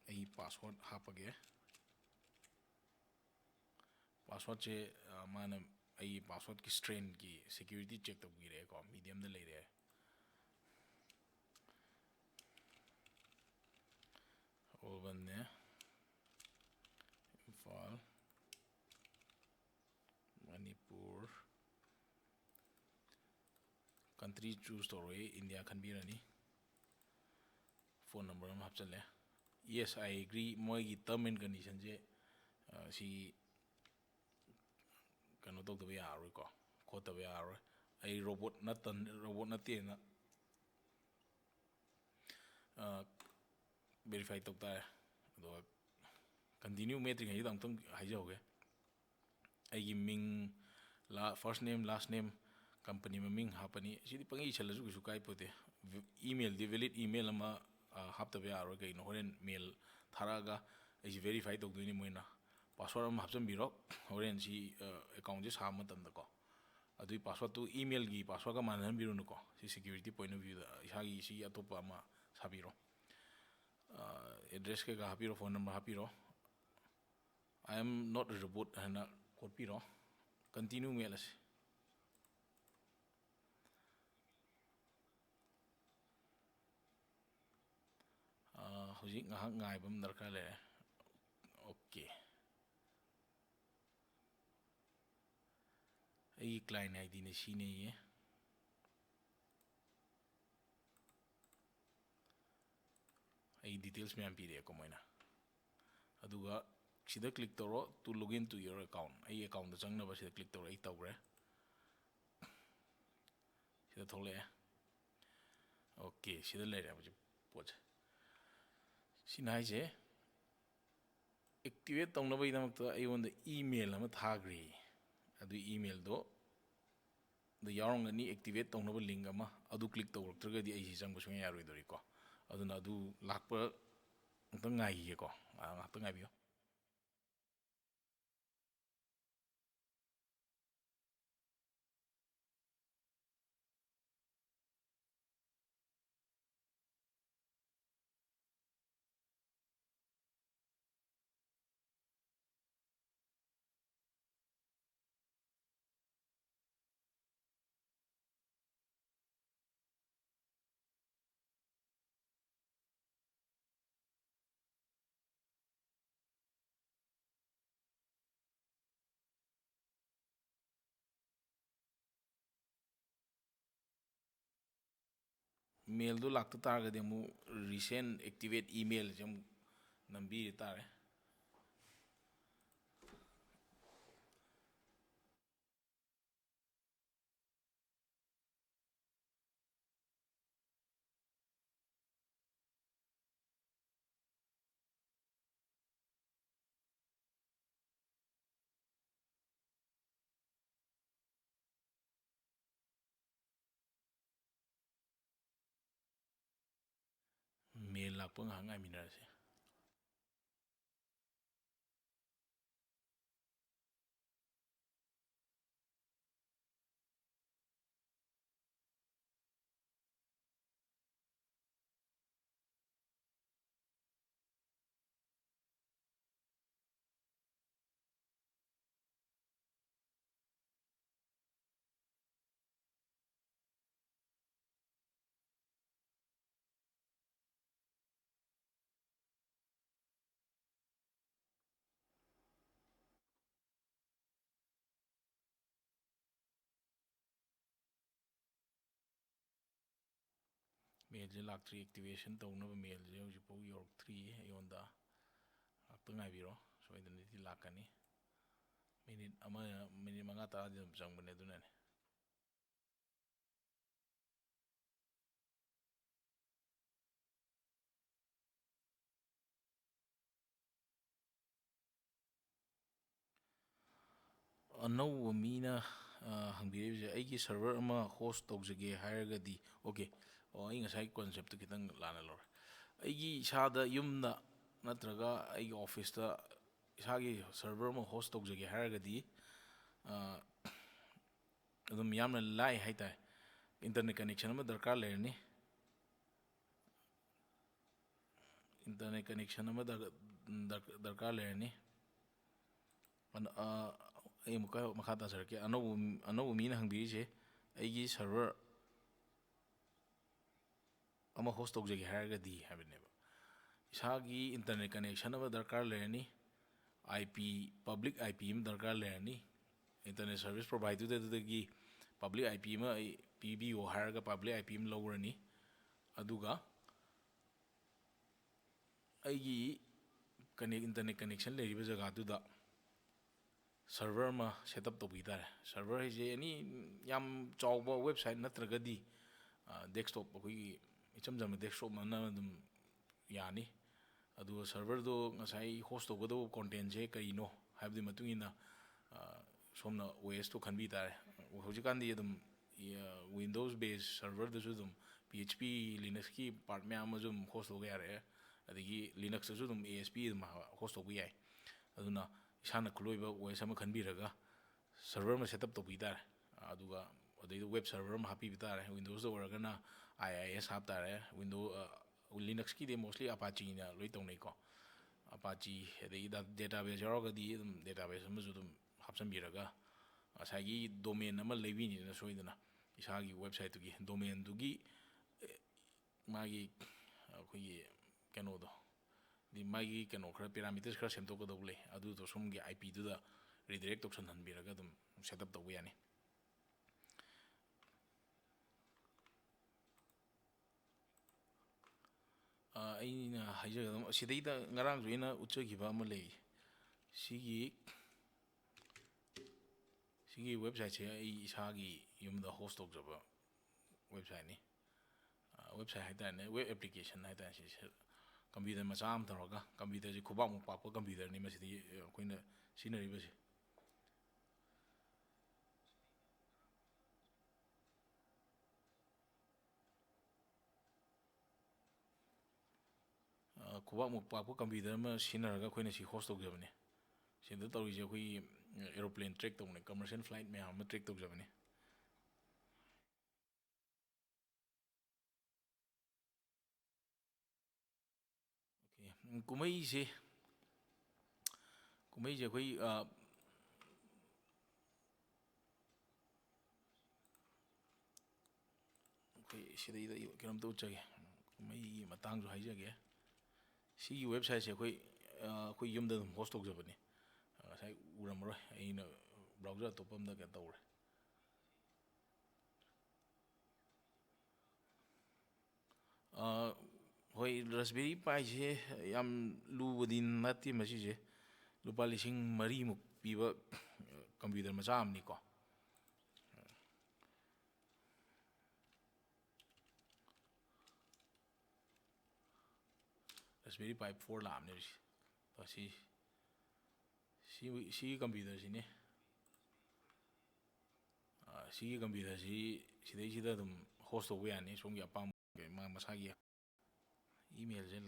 ꯑꯩ ꯄꯥꯁꯋꯥꯔꯗ ꯍꯥꯞꯄꯒꯦ ꯄꯥꯁꯋꯥꯔꯗꯁꯦ ꯃꯥꯅ ꯑꯩꯒꯤ ꯄꯥꯁꯋꯥꯔꯗꯀꯤ ꯁ꯭ꯇ꯭ꯔꯦꯟꯒꯤ ꯁꯦꯀ꯭ꯌꯨꯔꯤꯇꯤ ꯆꯦꯛ ꯇꯧꯕꯤꯔꯛꯑꯦꯀꯣ ꯃꯤꯗꯤꯌꯝꯗ ꯂꯩꯔꯦ ꯑꯣꯜꯕꯟꯅꯦ ꯏꯝꯐꯥꯜ ꯃꯅꯤꯄꯨꯔ ꯀꯟꯇ꯭ꯔꯤ ꯆꯨꯁ ꯇꯧꯔꯛꯏ ꯏꯟꯗꯤꯌꯥ ꯈꯟꯕꯤꯔꯅꯤ ꯐꯣꯟ ꯅꯝꯕꯔ ꯑꯃ ꯍꯥꯞꯆꯤꯜꯂꯦ ꯌꯦꯁ ꯑꯥꯏ ꯑꯦꯒ꯭ꯔꯤ ꯃꯣꯏꯒꯤ ꯇꯔꯝ ꯑꯦꯟ ꯀꯟꯗꯤꯁꯟꯁꯦ ꯁꯤ ꯀꯩꯅꯣ ꯇꯧꯗꯕ ꯌꯥꯔꯔꯣꯏꯀꯣ ꯈꯣꯠꯇꯕ ꯌꯥꯔꯔꯣꯏ ꯑꯩ ꯔꯣꯕꯣꯠ ꯅꯠꯇꯦꯅ ꯕꯦꯔꯤꯐꯥꯏ ꯇꯧ ꯇꯥꯔꯦ ꯑꯗꯨꯒ ꯀꯟꯇꯤꯅ꯭ꯌꯨ ꯃꯦꯠꯇ꯭ꯔꯤꯉꯩꯁꯤꯗ ꯑꯃꯨꯛꯇꯪ ꯍꯥꯏꯖꯍꯧꯒꯦ ꯑꯩꯒꯤ ꯃꯤꯡ ꯐꯥꯔꯁ ꯅꯦꯝ ꯂꯥꯁ ꯅꯦꯝ ꯀꯝꯄꯅꯤ ꯃꯃꯤꯡ ꯍꯥꯞꯄꯅꯤ ꯁꯤꯗꯤ ꯄꯪꯏ ꯏꯁꯜꯂꯁꯨ ꯀꯩꯁꯨ ꯀꯥꯏꯄꯣꯠꯇꯦ ꯏꯃꯦꯜꯗꯤ ꯚꯦꯂꯤꯠ ꯏꯃꯦꯜ ꯑꯃ ꯍꯥꯞꯇꯕ ꯌꯥꯔꯣꯏ ꯀꯩꯅꯣ ꯍꯣꯔꯦꯟ ꯃꯦꯜ ꯊꯥꯔꯛꯑꯒ ꯑꯩꯁꯤ ꯚꯦꯔꯤꯐꯥꯏ ꯇꯧꯗꯣꯏꯅꯤ ꯃꯣꯏꯅ ꯄꯥꯁꯋꯥꯔꯗ ꯑꯃ ꯍꯥꯞꯆꯤꯟꯕꯤꯔꯣ ꯍꯣꯔꯦꯟ ꯁꯤ ꯑꯦꯀꯥꯎꯟꯁꯦ ꯁꯥꯕ ꯃꯇꯝꯗꯀꯣ ꯑꯗꯨꯒꯤ ꯄꯥꯁꯋꯥꯔꯗꯇꯨ ꯏꯃꯦꯜꯒꯤ ꯄꯥꯁꯋꯥꯔꯗꯀ ꯃꯥꯟꯅꯍꯟꯕꯤꯔꯨꯅꯨꯀꯣ ꯁꯤ ꯁꯦꯀ꯭ꯌꯨꯔꯤꯇꯤ ꯄꯣꯏꯟ ꯑꯣꯐ ꯚ꯭ꯌꯨꯗ ꯏꯁꯥꯒꯤ ꯁꯤ ꯑꯇꯣꯞꯄ ꯑꯃ ꯁꯥꯕꯤꯔꯣ ꯑꯦꯗ꯭ꯔꯦꯁ ꯀꯩꯀꯥ ꯍꯥꯞꯄꯤꯔꯣ ꯐꯣꯟ ꯅꯝꯕꯔ ꯍꯥꯞꯄꯤꯔꯣ ꯑꯥꯏ ꯑꯦꯝ ꯅꯣꯠ ꯑ ꯔꯣꯕꯣꯠ ꯍꯥꯏꯅ ꯈꯣꯠꯄꯤꯔꯣ ꯀꯟꯇꯤꯅ꯭ꯌꯨ ꯃꯦꯠꯂꯁꯤ ꯍꯧꯖꯤꯛ ꯉꯥꯏꯍꯥꯛ ꯉꯥꯏꯕ ꯑꯃ ꯗꯔꯀꯥꯔ ꯂꯩꯔꯦ ꯑꯣꯀꯦ ꯑꯩꯒꯤ ꯀ꯭ꯂꯥꯏꯟ ꯑꯥꯏ ꯗꯤꯅ ꯁꯤꯅꯦꯌꯦ ꯑꯩ ꯗꯤꯇꯦꯜꯁ ꯃꯌꯥꯝ ꯄꯤꯔꯛꯑꯦꯀꯣ ꯃꯣꯏꯅ ꯑꯗꯨꯒ ꯁꯤꯗ ꯀ꯭ꯂꯤꯛ ꯇꯧꯔꯣ two login two your account ꯑꯩ ꯑꯦꯀꯥꯎꯟꯗ ꯆꯪꯅꯕ ꯁꯤꯗ ꯀ꯭ꯂꯤꯛ ꯇꯧꯔꯣ ꯑꯩ ꯇꯧꯈ꯭ꯔꯦ ꯁꯤꯗ ꯊꯣꯛꯂꯛꯑꯦ ꯑꯣꯀꯦ ꯁꯤꯗ ꯂꯩꯔꯦ ꯍꯧꯖꯤꯛ ꯄꯣꯠꯁꯦ ꯁꯤꯅ ꯍꯥꯏꯁꯦ ꯑꯦꯛꯇꯤꯚꯦꯠ ꯇꯧꯅꯕꯒꯤꯗꯃꯛꯇ ꯑꯩꯉꯣꯟꯗ ꯏꯃꯦꯜ ꯑꯃ ꯊꯥꯈ꯭ꯔꯦ ꯑꯗꯨ ꯏꯃꯦꯜꯗꯣ ꯗ ꯌꯥꯎꯔꯝꯒꯅꯤ ꯑꯦꯛꯇꯤꯚꯦꯠ ꯇꯧꯅꯕ ꯂꯤꯡ ꯑꯃ ꯑꯗꯨ ꯀ꯭ꯂꯤꯛ ꯇꯧꯔꯛꯇ꯭ꯔꯒꯗꯤ ꯑꯩꯁꯤ ꯆꯪꯕ ꯁꯨꯡꯌꯥ ꯌꯥꯔꯣꯏꯗꯧꯔꯤꯀꯣ ꯑꯗꯨꯅ ꯑꯗꯨ ꯂꯥꯛꯄ ꯑꯃꯨꯛꯇꯪ ꯉꯥꯏꯈꯤꯒꯦꯀꯣ ꯉꯥꯏꯍꯥꯛꯇꯪ ꯉꯥꯏꯕꯤꯌꯣ ꯃꯦꯜꯗꯣ ꯂꯥꯛꯇ ꯇꯥꯔꯒꯗꯤ ꯑꯃꯨꯛ ꯔꯤꯁꯦꯟ ꯑꯦꯛꯇꯤꯚꯦꯠ ꯏꯃꯦꯜꯁꯦ ꯑꯃꯨꯛ ꯅꯝꯕꯤꯔ ꯇꯥꯔꯦ ꯃꯦꯜ ꯂꯥꯛꯄ ꯉꯥꯏꯍꯥꯛ ꯉꯥꯏꯃꯤꯟꯅꯔꯁꯦ ꯃꯦꯜꯁꯦ ꯂꯥꯛꯇ꯭ꯔꯤ ꯑꯦꯛꯇꯤꯚꯦꯁꯟ ꯇꯧꯅꯕ ꯃꯦꯜꯁꯦ ꯍꯧꯖꯤꯛꯐꯥꯎ ꯌꯧꯔꯛꯇ꯭ꯔꯤꯌꯦ ꯑꯩꯉꯣꯟꯗ ꯉꯥꯛꯇꯪ ꯉꯥꯏꯕꯤꯔꯣ ꯁꯣꯏꯗꯅꯗꯤ ꯂꯥꯛꯀꯅꯤ ꯃꯤꯅꯤꯠ ꯑꯃ ꯃꯤꯅꯤꯠ ꯃꯉꯥ ꯇꯔꯥꯗꯤ ꯑꯗꯨꯝ ꯆꯪꯕꯅꯦ ꯑꯗꯨꯅꯅꯦ ꯑꯅꯧꯕ ꯃꯤꯅ ꯍꯪꯕꯤꯔꯛꯏꯕꯁꯦ ꯑꯩꯒꯤ ꯁꯔꯚꯔ ꯑꯃ ꯍꯣꯁ ꯇꯧꯖꯒꯦ ꯍꯥꯏꯔꯒꯗꯤ ꯑꯣꯀꯦ ꯑꯩ ꯉꯁꯥꯏ ꯀꯣꯟꯁꯦꯞꯇꯨ ꯈꯤꯇꯪ ꯂꯥꯟꯅ ꯂꯧꯔꯦ ꯑꯩꯒꯤ ꯏꯁꯥꯗ ꯌꯨꯝꯗ ꯅꯠꯇ꯭ꯔꯒ ꯑꯩꯒꯤ ꯑꯣꯐꯤꯁꯇ ꯏꯁꯥꯒꯤ ꯁꯔꯚꯔ ꯑꯃ ꯍꯣꯁ ꯇꯧꯖꯒꯦ ꯍꯥꯏꯔꯒꯗꯤ ꯑꯗꯨꯝ ꯌꯥꯝꯅ ꯂꯥꯏ ꯍꯥꯏꯇꯥꯔꯦ ꯏꯟꯇꯔꯅꯦꯠ ꯀꯅꯦꯛꯁꯟ ꯑꯃ ꯗꯔꯀꯥꯔ ꯂꯩꯔꯅꯤ ꯏꯟꯇꯔꯅꯦꯠ ꯀꯅꯦꯛꯁꯟ ꯑꯃ ꯗꯔꯀꯥꯔ ꯂꯩꯔꯅꯤ ꯑꯩ ꯑꯃꯨꯛꯀ ꯃꯈꯥ ꯇꯥꯖꯔꯛꯀꯦ ꯑꯅꯧꯕ ꯃꯤꯅ ꯍꯪꯕꯤꯔꯤꯁꯦ ꯑꯩꯒꯤ ꯁꯔꯚꯔ ꯑꯃ ꯍꯣꯁ ꯇꯧꯖꯒꯦ ꯍꯥꯏꯔꯒꯗꯤ ꯍꯥꯏꯕꯅꯦꯕ ꯏꯁꯥꯒꯤ ꯏꯟꯇꯔꯅꯦꯠ ꯀꯅꯦꯛꯁꯟ ꯑꯃ ꯗꯔꯀꯥꯔ ꯂꯩꯔꯅꯤ I P public I P ꯑꯃ ꯗꯔꯀꯥꯔ ꯂꯩꯔꯅꯤ ꯏꯟꯇꯔꯅꯦꯠ ꯁꯥꯔꯚꯤꯁ ꯄ꯭ꯔꯣꯚꯥꯏꯗꯔꯗꯨꯗꯒꯤ ꯄꯕ꯭ꯂꯤꯛ ꯑꯥꯏ ꯄꯤ ꯑꯃ ꯑꯩ ꯄꯤꯕꯤꯌꯣ ꯍꯥꯏꯔꯒ ꯄꯕ꯭ꯂꯤꯛ ꯑꯥꯏ ꯄꯤ ꯑꯃ ꯂꯧꯔꯅꯤ ꯑꯗꯨꯒ ꯑꯩꯒꯤ ꯏꯟꯇꯔꯅꯦꯠ ꯀꯅꯦꯛꯁꯟ ꯂꯩꯔꯤꯕ ꯖꯒꯥꯗꯨꯗ ꯁꯔꯚꯔ ꯑꯃ ꯁꯦꯠ ꯑꯞ ꯇꯧꯕꯤ ꯇꯥꯔꯦ ꯁꯔꯚꯔ ꯍꯥꯏꯁꯦ ꯑꯦꯅꯤ ꯌꯥꯝ ꯆꯥꯎꯕ ꯋꯦꯕꯁꯥꯏꯠ ꯅꯠꯇ꯭ꯔꯒꯗꯤ ꯗꯦꯛꯁꯇꯣꯞ ꯑꯩꯈꯣꯏꯒꯤ ꯏꯆꯝ ꯆꯝꯕ ꯗꯦꯛꯁꯇꯣꯞ ꯑꯃꯅ ꯑꯗꯨꯝ ꯌꯥꯅꯤ ꯑꯗꯨꯒ ꯁꯔꯚꯔꯗꯣ ꯉꯁꯥꯏ ꯍꯣꯁ ꯇꯧꯒꯗꯧꯕ ꯀꯣꯟꯇꯦꯟꯁꯦ ꯀꯔꯤꯅꯣ ꯍꯥꯏꯕꯗꯨꯒꯤ ꯃꯇꯨꯡ ꯏꯟꯅ ꯁꯣꯝꯅ OS ꯇꯣ ꯈꯟꯕꯤ ꯇꯥꯔꯦ ꯍꯧꯖꯤꯛꯀꯥꯟꯗꯤ ꯑꯗꯨꯝ ꯋꯤꯟꯗꯣꯖ ꯕꯦꯁ ꯁꯔꯚꯔꯗꯁꯨ ꯑꯗꯨꯝ PHP ꯂꯤꯅꯛꯁꯀꯤ ꯄꯥꯔꯠ ꯃꯌꯥꯝ ꯑꯃꯁꯨ ꯑꯗꯨꯝ ꯍꯣꯁ ꯇꯧꯕ ꯌꯥꯔꯛꯑꯦ ꯑꯗꯒꯤ ꯂꯤꯅꯛꯁꯇꯁꯨ ꯑꯗꯨꯝ ASP ꯑꯗꯨꯝ ꯍꯣꯁ ꯇꯧꯕ ꯌꯥꯏ ꯑꯗꯨꯅꯏꯁꯥꯅ ꯈꯨꯠꯂꯣꯏꯕ OS ꯑꯃ ꯈꯟꯕꯤꯔꯒ ꯁꯔꯚꯔ ꯑꯃ ꯁꯦꯠꯑꯞ ꯇꯧꯕꯤ ꯇꯥꯔꯦ ꯑꯗꯨꯒ ꯑꯗꯩꯗ ꯋꯦꯕ ꯁꯔꯚꯔ ꯑꯃ ꯍꯥꯞꯄꯤꯕ ꯇꯥꯔꯦ ꯋꯤꯟꯗꯣꯖꯇ ꯑꯣꯏꯔꯒꯅ IIS ꯍꯥꯞ ꯇꯥꯔꯦ ꯂꯤꯅꯛꯁꯀꯤꯗꯤ ꯃꯣꯁꯂꯤ ꯑꯄꯥꯆꯤꯅ ꯂꯣꯏ ꯇꯧꯅꯩꯀꯣ ꯑꯄꯥꯆꯤ ꯑꯗꯒꯤ ꯗꯦꯇꯥꯕꯦꯁ ꯌꯥꯎꯔꯒꯗꯤ ꯑꯗꯨꯝ ꯗꯦꯇꯥꯕꯦꯁ ꯑꯃꯁꯨ ꯑꯗꯨꯝ ꯍꯥꯞꯆꯤꯟꯕꯤꯔꯒ ꯉꯁꯥꯏꯒꯤ ꯗꯣꯃꯦꯟ ꯑꯃ ꯂꯩꯕꯤꯅꯤꯗꯅ ꯁꯣꯏꯗꯅ ꯏꯁꯥꯒꯤ ꯋꯦꯕꯁꯥꯏꯠꯇꯨꯒꯤ ꯗꯣꯃꯦꯟꯗꯨꯒꯤ ꯃꯥꯒꯤ ꯑꯩꯈꯣꯏꯒꯤ ꯀꯩꯅꯣꯗꯣ ꯃꯥꯒꯤ ꯀꯩꯅꯣ ꯈꯔ ꯄꯦꯔꯥꯃꯤꯇꯔꯁ ꯈꯔ ꯁꯦꯝꯗꯣꯛꯀꯗꯧꯕ ꯂꯩ ꯑꯗꯨꯗꯣ ꯁꯣꯝꯒꯤ IPꯗꯨꯗ ꯔꯤꯗꯥꯏꯔꯦꯛ ꯇꯧꯁꯟꯍꯟꯕꯤꯔꯒ ꯑꯗꯨꯝ ꯁꯦꯠꯑꯞ ꯇꯧꯕ ꯌꯥꯅꯤ ꯑꯩꯅ ꯍꯥꯏꯖꯒꯗꯕ ꯁꯤꯗꯩꯗ ꯉꯔꯥꯡꯁꯨ ꯑꯩꯅ ꯎꯠꯆꯈꯤꯕ ꯑꯃ ꯂꯩ ꯁꯤꯒꯤ ꯋꯦꯕꯁꯥꯏꯠꯁꯦ ꯑꯩ ꯏꯁꯥꯒꯤ ꯌꯨꯝꯗ ꯍꯣꯁ ꯇꯧꯖꯕ ꯋꯦꯕꯁꯥꯏꯠꯅꯤ ꯋꯦꯕꯁꯥꯏꯠ ꯍꯥꯏꯇꯥꯔꯦꯅꯦ ꯋꯦꯕ ꯑꯦꯄ꯭ꯂꯤꯀꯦꯁꯟ ꯍꯥꯏꯇꯥꯔꯦ ꯁꯤꯁꯦ ꯀꯝꯄ꯭ꯌꯨꯇꯔ ꯃꯆꯥ ꯑꯃ ꯇꯧꯔꯒ ꯀꯝꯄ꯭ꯌꯨꯇꯔꯁꯤ ꯈꯨꯕꯥꯛꯃꯨꯛ ꯄꯥꯛꯄ ꯀꯝꯄ꯭ꯌꯨꯇꯔꯅꯤ ꯃꯁꯤꯗꯤ ꯑꯩꯈꯣꯏꯅ ꯁꯤꯖꯤꯟꯅꯔꯤꯕꯁꯤ ꯈꯨꯕꯥꯛꯃꯨꯛ ꯄꯥꯛꯄ ꯀꯝꯄ꯭ꯌꯨꯇꯔ ꯑꯃ ꯁꯤꯖꯤꯟꯅꯔꯒ ꯑꯩꯈꯣꯏꯅ ꯁꯤ ꯍꯣꯁ ꯇꯧꯖꯕꯅꯤ ꯁꯤꯗ ꯇꯧꯔꯤꯁꯦ ꯑꯩꯈꯣꯏꯒꯤ ꯑꯦꯔꯣꯄ꯭ꯂꯦꯟ ꯇ꯭ꯔꯦꯛ ꯇꯧꯕꯅꯤ ꯀꯃꯔꯁꯤꯌꯦꯜ ꯐ꯭ꯂꯥꯏꯠ ꯃꯌꯥꯝ ꯑꯃ ꯇ꯭ꯔꯦꯛ ꯇꯧꯖꯕꯅꯤ ꯀꯨꯝꯍꯩꯁꯦ ꯑꯩꯈꯣꯏ ꯑꯩꯈꯣꯏ ꯁꯤꯗꯩꯗ ꯀꯩꯅꯣꯝꯇ ꯎꯠꯆꯒꯦ ꯀꯨꯝꯍꯩꯒꯤ ꯃꯇꯥꯡꯁꯨ ꯍꯥꯏꯖꯒꯦ ꯁꯤꯒꯤ ꯋꯦꯕꯁꯥꯏꯠꯁꯦ ꯑꯩꯈꯣꯏ ꯌꯨꯝꯗ ꯑꯗꯨꯝ ꯍꯣꯁ ꯇꯧꯖꯕꯅꯤ ꯉꯁꯥꯏ ꯎꯔꯝꯃꯔꯣꯏ ꯑꯩꯅ ꯕ꯭ꯔꯥꯎꯖꯔ ꯑꯇꯣꯞꯄ ꯑꯃꯗ ꯀꯩꯅꯣ ꯇꯧꯔꯦ ꯍꯣꯏ ꯔꯁꯕꯦꯔꯤ ꯄꯥꯏꯁꯦ ꯌꯥꯝ ꯂꯨꯕꯗꯤ ꯅꯠꯇꯦ ꯃꯁꯤꯁꯦ ꯂꯨꯄꯥ 4,000 ꯄꯤꯕ ꯀꯝꯄ꯭ꯌꯨꯇꯔ ꯃꯆꯥ ꯑꯃꯅꯤꯀꯣ ꯔꯁꯕꯦꯔꯤ ꯄꯥꯏ 4 ꯂꯥꯛꯑꯕꯅꯦ ꯁꯤꯒꯤ ꯀꯝꯄ꯭ꯌꯨꯇꯔꯁꯤꯅꯦ ꯁꯤꯒꯤ ꯀꯝꯄ꯭ꯌꯨꯇꯔꯁꯤ ꯁꯤꯗꯩꯁꯤꯗ ꯑꯗꯨꯝ ꯍꯣꯁ ꯇꯧꯕ ꯌꯥꯅꯤ ꯁꯣꯝꯒꯤ ꯑꯄꯥꯝꯕ ꯃꯁꯥꯒꯤ ꯏꯃꯦꯜꯁꯦ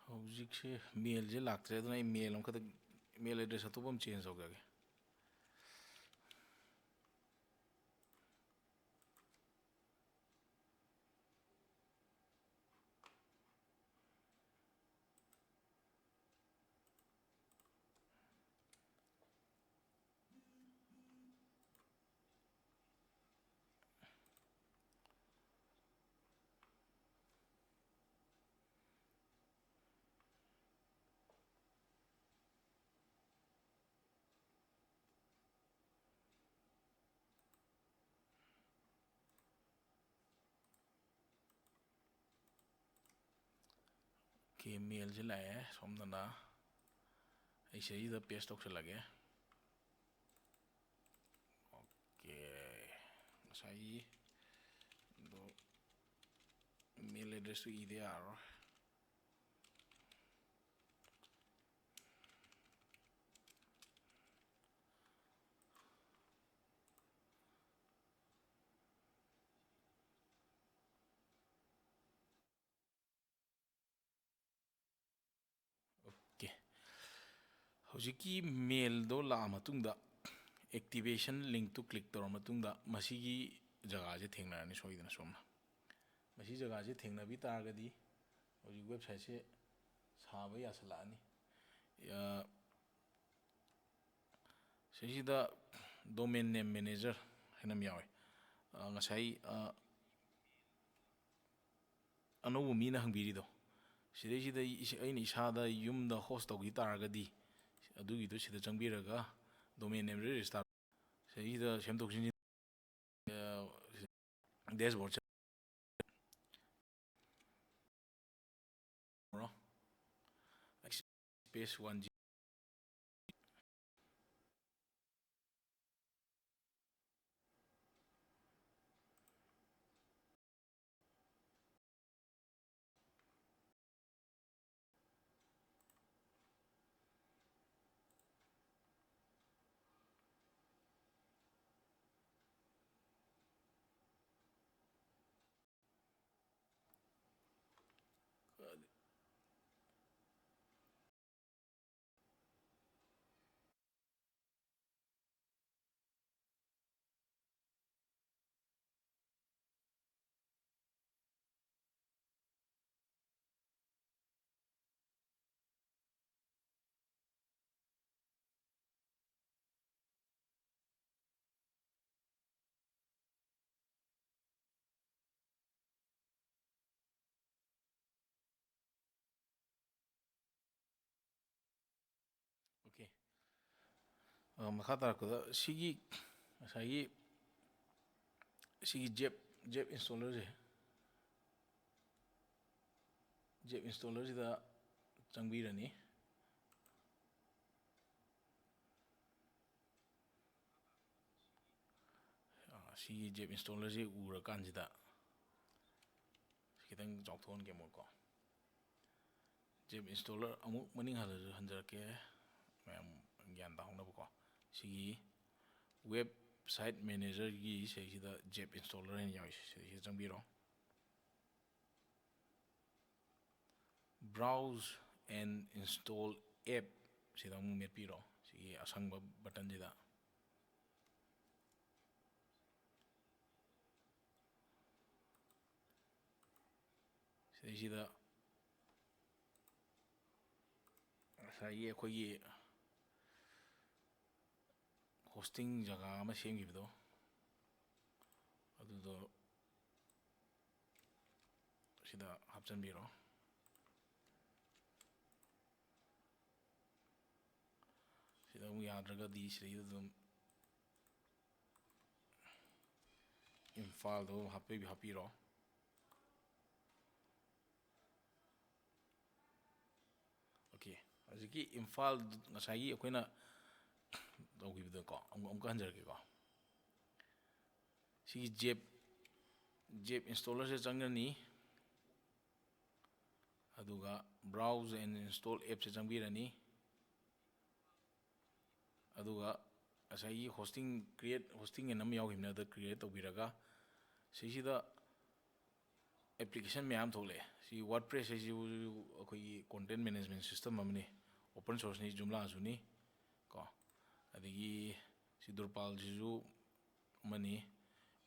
ꯍꯧꯖꯤꯛꯁꯦ ꯃꯦꯜꯁꯦ ꯂꯥꯛꯇ꯭ꯔꯦ ꯑꯗꯨꯅ ꯑꯩ ꯃꯦꯜ ꯑꯃꯈꯛꯇ ꯃꯦꯜ ꯑꯦꯗ꯭ꯔꯦꯁ ꯑꯇꯣꯞꯄ ꯑꯃ ꯆꯦꯟꯖ ꯇꯧꯖꯒꯦ ꯑꯣꯀꯦ ꯃꯦꯜꯁꯦ ꯂꯥꯛꯑꯦ ꯁꯣꯝꯗꯅ ꯑꯩ ꯁꯤꯗꯩꯁꯤꯗ ꯄꯦꯁ ꯇꯧꯁꯜꯂꯒꯦ ꯑꯣꯀꯦ ꯉꯁꯥꯏꯒꯤ ꯑꯗꯣ ꯃꯦꯜ ꯑꯦꯗ꯭ꯔꯦꯁꯇꯨ ꯏꯗ ꯌꯥꯔꯔꯣꯏ ꯑꯣꯀꯦ ꯍꯧꯖꯤꯛꯀꯤ ꯃꯦꯜꯗꯣ ꯂꯥꯛꯑ ꯃꯇꯨꯡꯗ ꯑꯦꯛꯇꯤꯚꯦꯁꯟ ꯂꯤꯡꯛꯇꯨ ꯀ꯭ꯂꯤꯛ ꯇꯧꯔ ꯃꯇꯨꯡꯗ ꯃꯁꯤꯒꯤ ꯖꯒꯥꯁꯦ ꯊꯦꯡꯅꯔꯅꯤ ꯁꯣꯏꯗꯅ ꯁꯣꯝꯅ ꯃꯁꯤ ꯖꯒꯥꯁꯦ ꯊꯦꯡꯅꯕꯤ ꯇꯥꯔꯒꯗꯤ ꯍꯧꯖꯤꯛ ꯋꯦꯕꯁꯥꯏꯠꯁꯦ ꯁꯥꯕ ꯌꯥꯁꯜꯂꯛꯑꯅꯤ ꯁꯤꯁꯤꯗ ꯗꯣꯃꯦꯟ ꯅꯦꯝ ꯃꯦꯅꯦꯖꯔ ꯍꯥꯏꯅ ꯑꯃ ꯌꯥꯎꯋꯦ ꯉꯁꯥꯏ ꯑꯅꯧꯕ ꯃꯤꯅ ꯍꯪꯕꯤꯔꯤꯗꯣ ꯁꯤꯗꯩꯁꯤꯗ ꯑꯩꯅ ꯏꯁꯥꯗ ꯌꯨꯝꯗ ꯍꯣꯁ ꯇꯧꯈꯤ ꯇꯥꯔꯒꯗꯤ ꯑꯗꯨꯒꯤꯗꯣ ꯁꯤꯗ ꯆꯪꯕꯤꯔꯒ ꯗꯣꯃꯦꯟ ꯅꯦꯝ ꯔꯦꯖꯤꯁꯇꯥꯔ ꯁꯤꯗꯩꯁꯤꯗ ꯁꯦꯝꯗꯣꯛ ꯁꯦꯝꯖꯤꯟ ꯗꯦꯁꯕꯣꯔꯗ ꯁ꯭ꯄꯦꯁ 1G ꯑꯣꯀꯦ ꯃꯈꯥ ꯇꯥꯔꯛꯄꯗ ꯉꯁꯥꯏꯒꯤ ꯁꯤꯒꯤ ꯖꯦꯞ ꯏꯟꯁꯇꯣꯂꯔꯁꯦ ꯖꯦꯞ ꯏꯟꯁꯇꯣꯂꯔꯁꯤꯗ ꯆꯪꯕꯤꯔꯅꯤ ꯁꯤꯒꯤ ꯖꯦꯞ ꯏꯟꯁꯇꯣꯂꯔꯁꯤ ꯎꯔꯀꯥꯟꯁꯤꯗ ꯈꯤꯇꯪ ꯆꯥꯎꯊꯣꯛꯍꯟꯒꯦ ꯑꯃꯨꯛꯀꯣ ꯖꯦꯞ ꯏꯟꯁꯇꯣꯂꯔ ꯑꯃꯨꯛ ꯃꯅꯤꯡ ꯍꯟꯖꯔꯛꯀꯦ ꯃꯌꯥꯝ ꯒ꯭ꯌꯥꯟ ꯇꯥꯍꯧꯅꯕꯀꯣ ꯁꯤꯒꯤ ꯋꯦꯕꯁꯥꯏꯠ ꯃꯦꯅꯦꯖꯔꯒꯤ ꯁꯤꯁꯤꯗ ꯖꯦꯞ ꯏꯟꯁꯇꯣꯂꯔ ꯍꯥꯏꯅ ꯌꯥꯎꯏ ꯁꯤꯗ ꯆꯪꯕꯤꯔꯣ ꯕ꯭ꯔꯥꯎꯖ ꯑꯦꯟ ꯏꯟꯁꯇꯣꯜ ꯑꯦꯞ ꯁꯤꯗ ꯑꯃꯨꯛ ꯃꯦꯠꯄꯤꯔꯣ ꯁꯤꯒꯤ ꯑꯁꯪꯕ ꯕꯇꯟꯁꯤꯗ ꯁꯤꯗꯩꯁꯤꯗ ꯉꯁꯥꯏꯒꯤ ꯑꯩꯈꯣꯏꯒꯤ ꯍꯣꯁꯇꯤꯡ ꯖꯒꯥ ꯑꯃ ꯁꯦꯝꯈꯤꯕꯗꯣ ꯑꯗꯨꯗꯣ ꯁꯤꯗ ꯍꯥꯞꯆꯤꯟꯕꯤꯔꯣ ꯁꯤꯗ ꯑꯃꯨꯛ ꯌꯥꯗ꯭ꯔꯒꯗꯤ ꯁꯤꯗꯩꯗ ꯑꯗꯨꯝ ꯏꯝꯐꯥꯜꯗꯣ ꯍꯥꯞꯄꯤꯔꯣ ꯑꯣꯀꯦ ꯍꯧꯖꯤꯛꯀꯤ ꯏꯝꯐꯥꯜ ꯉꯁꯥꯏꯒꯤ ꯑꯩꯈꯣꯏꯅ ꯇꯧꯈꯤꯕꯗꯀꯣ ꯑꯃꯨꯛꯀ ꯍꯟꯖꯔꯛꯀꯦꯀꯣ ꯁꯤꯒꯤ ꯖꯦꯞ ꯏꯟꯁꯇꯣꯂꯔꯁꯦ ꯆꯪꯒꯅꯤ ꯑꯗꯨꯒ ꯕ꯭ꯔꯥꯎꯖ ꯑꯦꯟ ꯏꯟꯁꯇꯣꯜ ꯑꯦꯞꯁꯦ ꯆꯪꯕꯤꯔꯅꯤ ꯑꯗꯨꯒ ꯉꯁꯥꯏꯒꯤ ꯍꯣꯁꯇꯤꯡ ꯑꯅ ꯑꯃ ꯌꯥꯎꯈꯤꯕꯅꯦ ꯑꯗ ꯀ꯭ꯔꯤꯌꯦꯠ ꯇꯧꯕꯤꯔꯒ ꯁꯤꯁꯤꯗ ꯑꯦꯄ꯭ꯂꯤꯀꯦꯁꯟ ꯃꯌꯥꯝ ꯊꯣꯛꯂꯛꯑꯦ ꯁꯤ ꯋꯥꯔꯗꯄ꯭ꯔꯦꯁ ꯍꯥꯏꯁꯤꯕꯨ ꯑꯩꯈꯣꯏꯒꯤ ꯀꯣꯟꯇꯦꯟ ꯃꯦꯅꯦꯖꯃꯦꯟ ꯁꯤꯁꯇꯝ ꯑꯃꯅꯤ ꯑꯣꯄꯟ ꯁꯣꯔꯁꯅꯤ ꯖꯨꯝꯂꯥꯁꯨꯅꯤ ꯀꯣ ꯑꯗꯒꯤ ꯁꯤ ꯗꯨꯔꯄꯥꯜꯁꯤꯁꯨ ꯑꯃꯅꯤ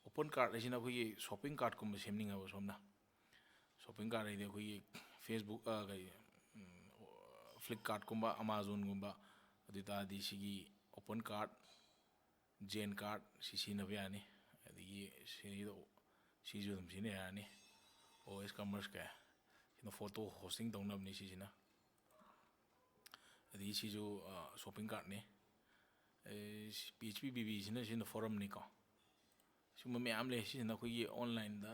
ꯑꯣꯄꯟ ꯀꯥꯔꯠ ꯍꯥꯏꯁꯤꯅ ꯑꯩꯈꯣꯏꯒꯤ ꯁꯣꯞꯄꯤꯡ ꯀꯥꯔꯠꯀꯨꯝꯕ ꯁꯦꯝꯅꯤꯡꯉꯕ ꯁꯣꯝꯅ ꯁꯣꯞꯄꯤꯡ ꯀꯥꯔꯠ ꯍꯥꯏꯗꯤ ꯑꯩꯈꯣꯏꯒꯤ ꯐꯦꯁꯕꯨꯛ ꯐ꯭ꯂꯤꯞꯀꯥꯔꯠꯀꯨꯝꯕ ꯑꯃꯥꯖꯣꯟꯒꯨꯝꯕ ꯑꯗꯨ ꯑꯣꯏꯇꯥꯔꯗꯤ ꯁꯤꯒꯤ ꯑꯣꯄꯟ ꯀꯥꯔꯠ ꯖꯦꯟ ꯀꯥꯔꯠ ꯁꯤ ꯁꯤꯖꯤꯟꯅꯕ ꯌꯥꯅꯤ ꯑꯗꯒꯤ ꯁꯤꯁꯨ ꯑꯗꯨꯝ ꯁꯤꯖꯤꯟꯅ ꯌꯥꯔꯅꯤ ꯑꯣ ꯑꯦꯁ ꯀꯃꯔꯁ ꯀꯌꯥ ꯁꯤꯅ ꯐꯣꯇꯣ ꯍꯣꯁꯇꯤꯡ ꯇꯧꯅꯕꯅꯤ ꯁꯤꯁꯤꯅ ꯑꯗꯒꯤ ꯁꯤꯁꯨ ꯁꯣꯞꯄꯤꯡ ꯀꯥꯔꯠꯅꯤ ꯄꯤ ꯑꯩꯆ ꯄꯤ ꯕꯤꯕꯤꯁꯤꯅ ꯁꯤꯅ ꯐꯣꯔꯝꯅꯤꯀꯣ ꯁꯤꯒꯨꯝꯕ ꯃꯌꯥꯝ ꯂꯩ ꯁꯤꯁꯤꯅ ꯑꯩꯈꯣꯏꯒꯤ ꯑꯣꯟꯂꯥꯏꯟꯗ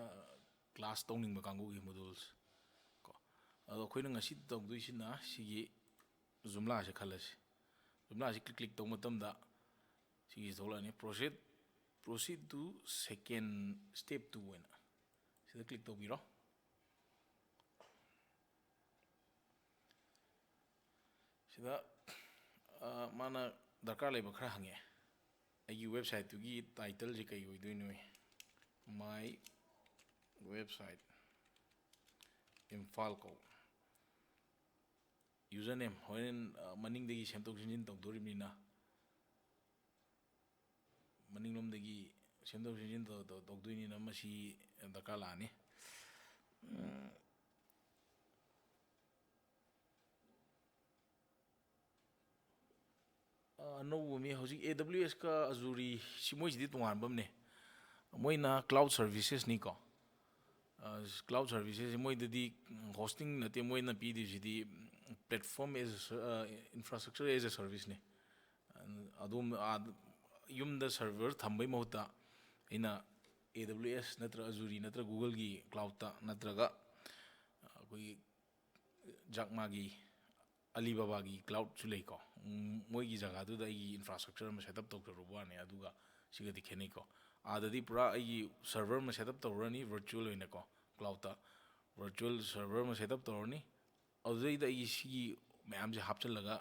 ꯀ꯭ꯂꯥꯁ ꯇꯧꯅꯤꯡꯕ ꯀꯥꯡꯕꯨꯒꯤ ꯃꯣꯗꯨꯜꯁ ꯀꯣ ꯑꯗꯣ ꯑꯩꯈꯣꯏꯅ ꯉꯁꯤ ꯇꯧꯗꯣꯏꯁꯤꯅ ꯁꯤꯒꯤ ꯖꯨꯝꯂꯥꯁꯦ ꯈꯜꯂꯁꯤ ꯖꯨꯝꯂꯥꯁꯤ ꯀ꯭ꯂꯤꯛ ꯇꯧꯕ ꯃꯇꯝꯗ ꯁꯤꯒꯤ ꯊꯣꯛꯂꯛꯑꯅꯤ ꯄ꯭ꯔꯣꯁꯤꯠ ꯇꯨ ꯁꯦꯀꯦꯟ ꯁ꯭ꯇꯦꯞ 2 ꯑꯣꯏꯅ ꯁꯤꯗ ꯀ꯭ꯂꯤꯛ ꯇꯧꯕꯤꯔꯣ ꯁꯤꯗ ꯃꯥꯅ ꯗꯔꯀꯥꯔ ꯂꯩꯕ ꯈꯔ ꯍꯪꯉꯛꯑꯦ ꯑꯩꯒꯤ ꯋꯦꯕꯁꯥꯏꯠꯇꯨꯒꯤ ꯇꯥꯏꯇꯜꯁꯦ ꯀꯩ ꯑꯣꯏꯗꯣꯏꯅꯣ ꯃꯥꯏ ꯋꯦꯕꯁꯥꯏꯠ ꯏꯝꯐꯥꯜ ꯀꯧ ꯌꯨꯖꯔ ꯅꯦꯝ ꯍꯣꯔꯦꯟ ꯃꯅꯤꯡꯗꯒꯤ ꯁꯦꯝꯗꯣꯛ ꯁꯦꯝꯖꯤꯟ ꯇꯧꯗꯣꯔꯤꯕꯅꯤꯅ ꯃꯅꯤꯡꯂꯣꯝꯗꯒꯤ ꯁꯦꯝꯗꯣꯛ ꯁꯦꯝꯖꯤꯟ ꯇꯧꯗꯣꯏꯅꯤꯅ ꯃꯁꯤ ꯗꯔꯀꯥꯔ ꯂꯥꯛꯑꯅꯤ ꯑꯅꯧꯕ ꯃꯤ ꯍꯧꯖꯤꯛ AWS ꯀ Azure ꯁꯤ ꯃꯣꯏꯁꯤꯗꯤ ꯇꯣꯉꯥꯟꯕ ꯑꯃꯅꯦ ꯃꯣꯏꯅ ꯀ꯭ꯂꯥꯎꯗ ꯁꯔꯚꯤꯁꯦꯁꯅꯤꯀꯣ ꯀ꯭ꯂꯥꯎꯗ ꯁꯔꯚꯤꯁꯦꯁ ꯃꯣꯏꯗꯗꯤ ꯍꯣꯁꯇꯤꯡ ꯅꯠꯇꯦ ꯃꯣꯏꯅ ꯄꯤꯗꯣꯏꯁꯤꯗꯤ ꯄ꯭ꯂꯦꯠꯐꯣꯝ ꯑꯦꯖ ꯏꯟꯐ꯭ꯔꯥꯁꯇ꯭ꯔꯛꯆꯔ ꯑꯦꯖ ꯑ ꯁꯔꯚꯤꯁꯅꯦ ꯑꯗꯨꯝ ꯌꯨꯝꯗ ꯁꯔꯚꯔ ꯊꯝꯕꯩ ꯃꯍꯨꯠꯇ ꯑꯩꯅ AWS ꯅꯠꯇ꯭ꯔꯒ Azure ꯅꯠꯇ꯭ꯔꯒ Googleꯒꯤ ꯀ꯭ꯂꯥꯎꯗꯇ ꯅꯠꯇ꯭ꯔꯒ ꯑꯩꯈꯣꯏꯒꯤ ꯖꯥꯛꯃꯥꯒꯤ ꯑꯂꯤꯕꯥꯕꯥꯒꯤ ꯀ꯭ꯂꯥꯎꯗꯁꯨ ꯂꯩꯀꯣ ꯃꯣꯏꯒꯤ ꯖꯒꯥꯗꯨꯗ ꯑꯩꯒꯤ ꯏꯟꯐ꯭ꯔꯥꯁꯇ꯭ꯔꯛꯆꯔ ꯑꯃ ꯁꯦꯠꯑꯞ ꯇꯧꯖꯔꯨꯕ ꯋꯥꯅꯦ ꯑꯗꯨꯒ ꯁꯤꯒꯗꯤ ꯈꯦꯠꯅꯩꯀꯣ ꯑꯥꯗꯗꯤ ꯄꯨꯔꯥ ꯑꯩꯒꯤ ꯁꯔꯚꯔ ꯑꯃ ꯁꯦꯠꯑꯞ ꯇꯧꯔꯅꯤ ꯚꯔꯆꯨꯋꯦꯜ ꯑꯣꯏꯅꯀꯣ ꯀ꯭ꯂꯥꯎꯗꯇ ꯚꯔꯆꯨꯋꯦꯜ ꯁꯔꯚꯔ ꯑꯃ ꯁꯦꯠꯑꯞ ꯇꯧꯔꯅꯤ ꯑꯗꯨꯗꯩꯗ ꯑꯩꯒꯤ ꯁꯤꯒꯤ ꯃꯌꯥꯝꯁꯦ ꯍꯥꯞꯆꯤꯜꯂꯒ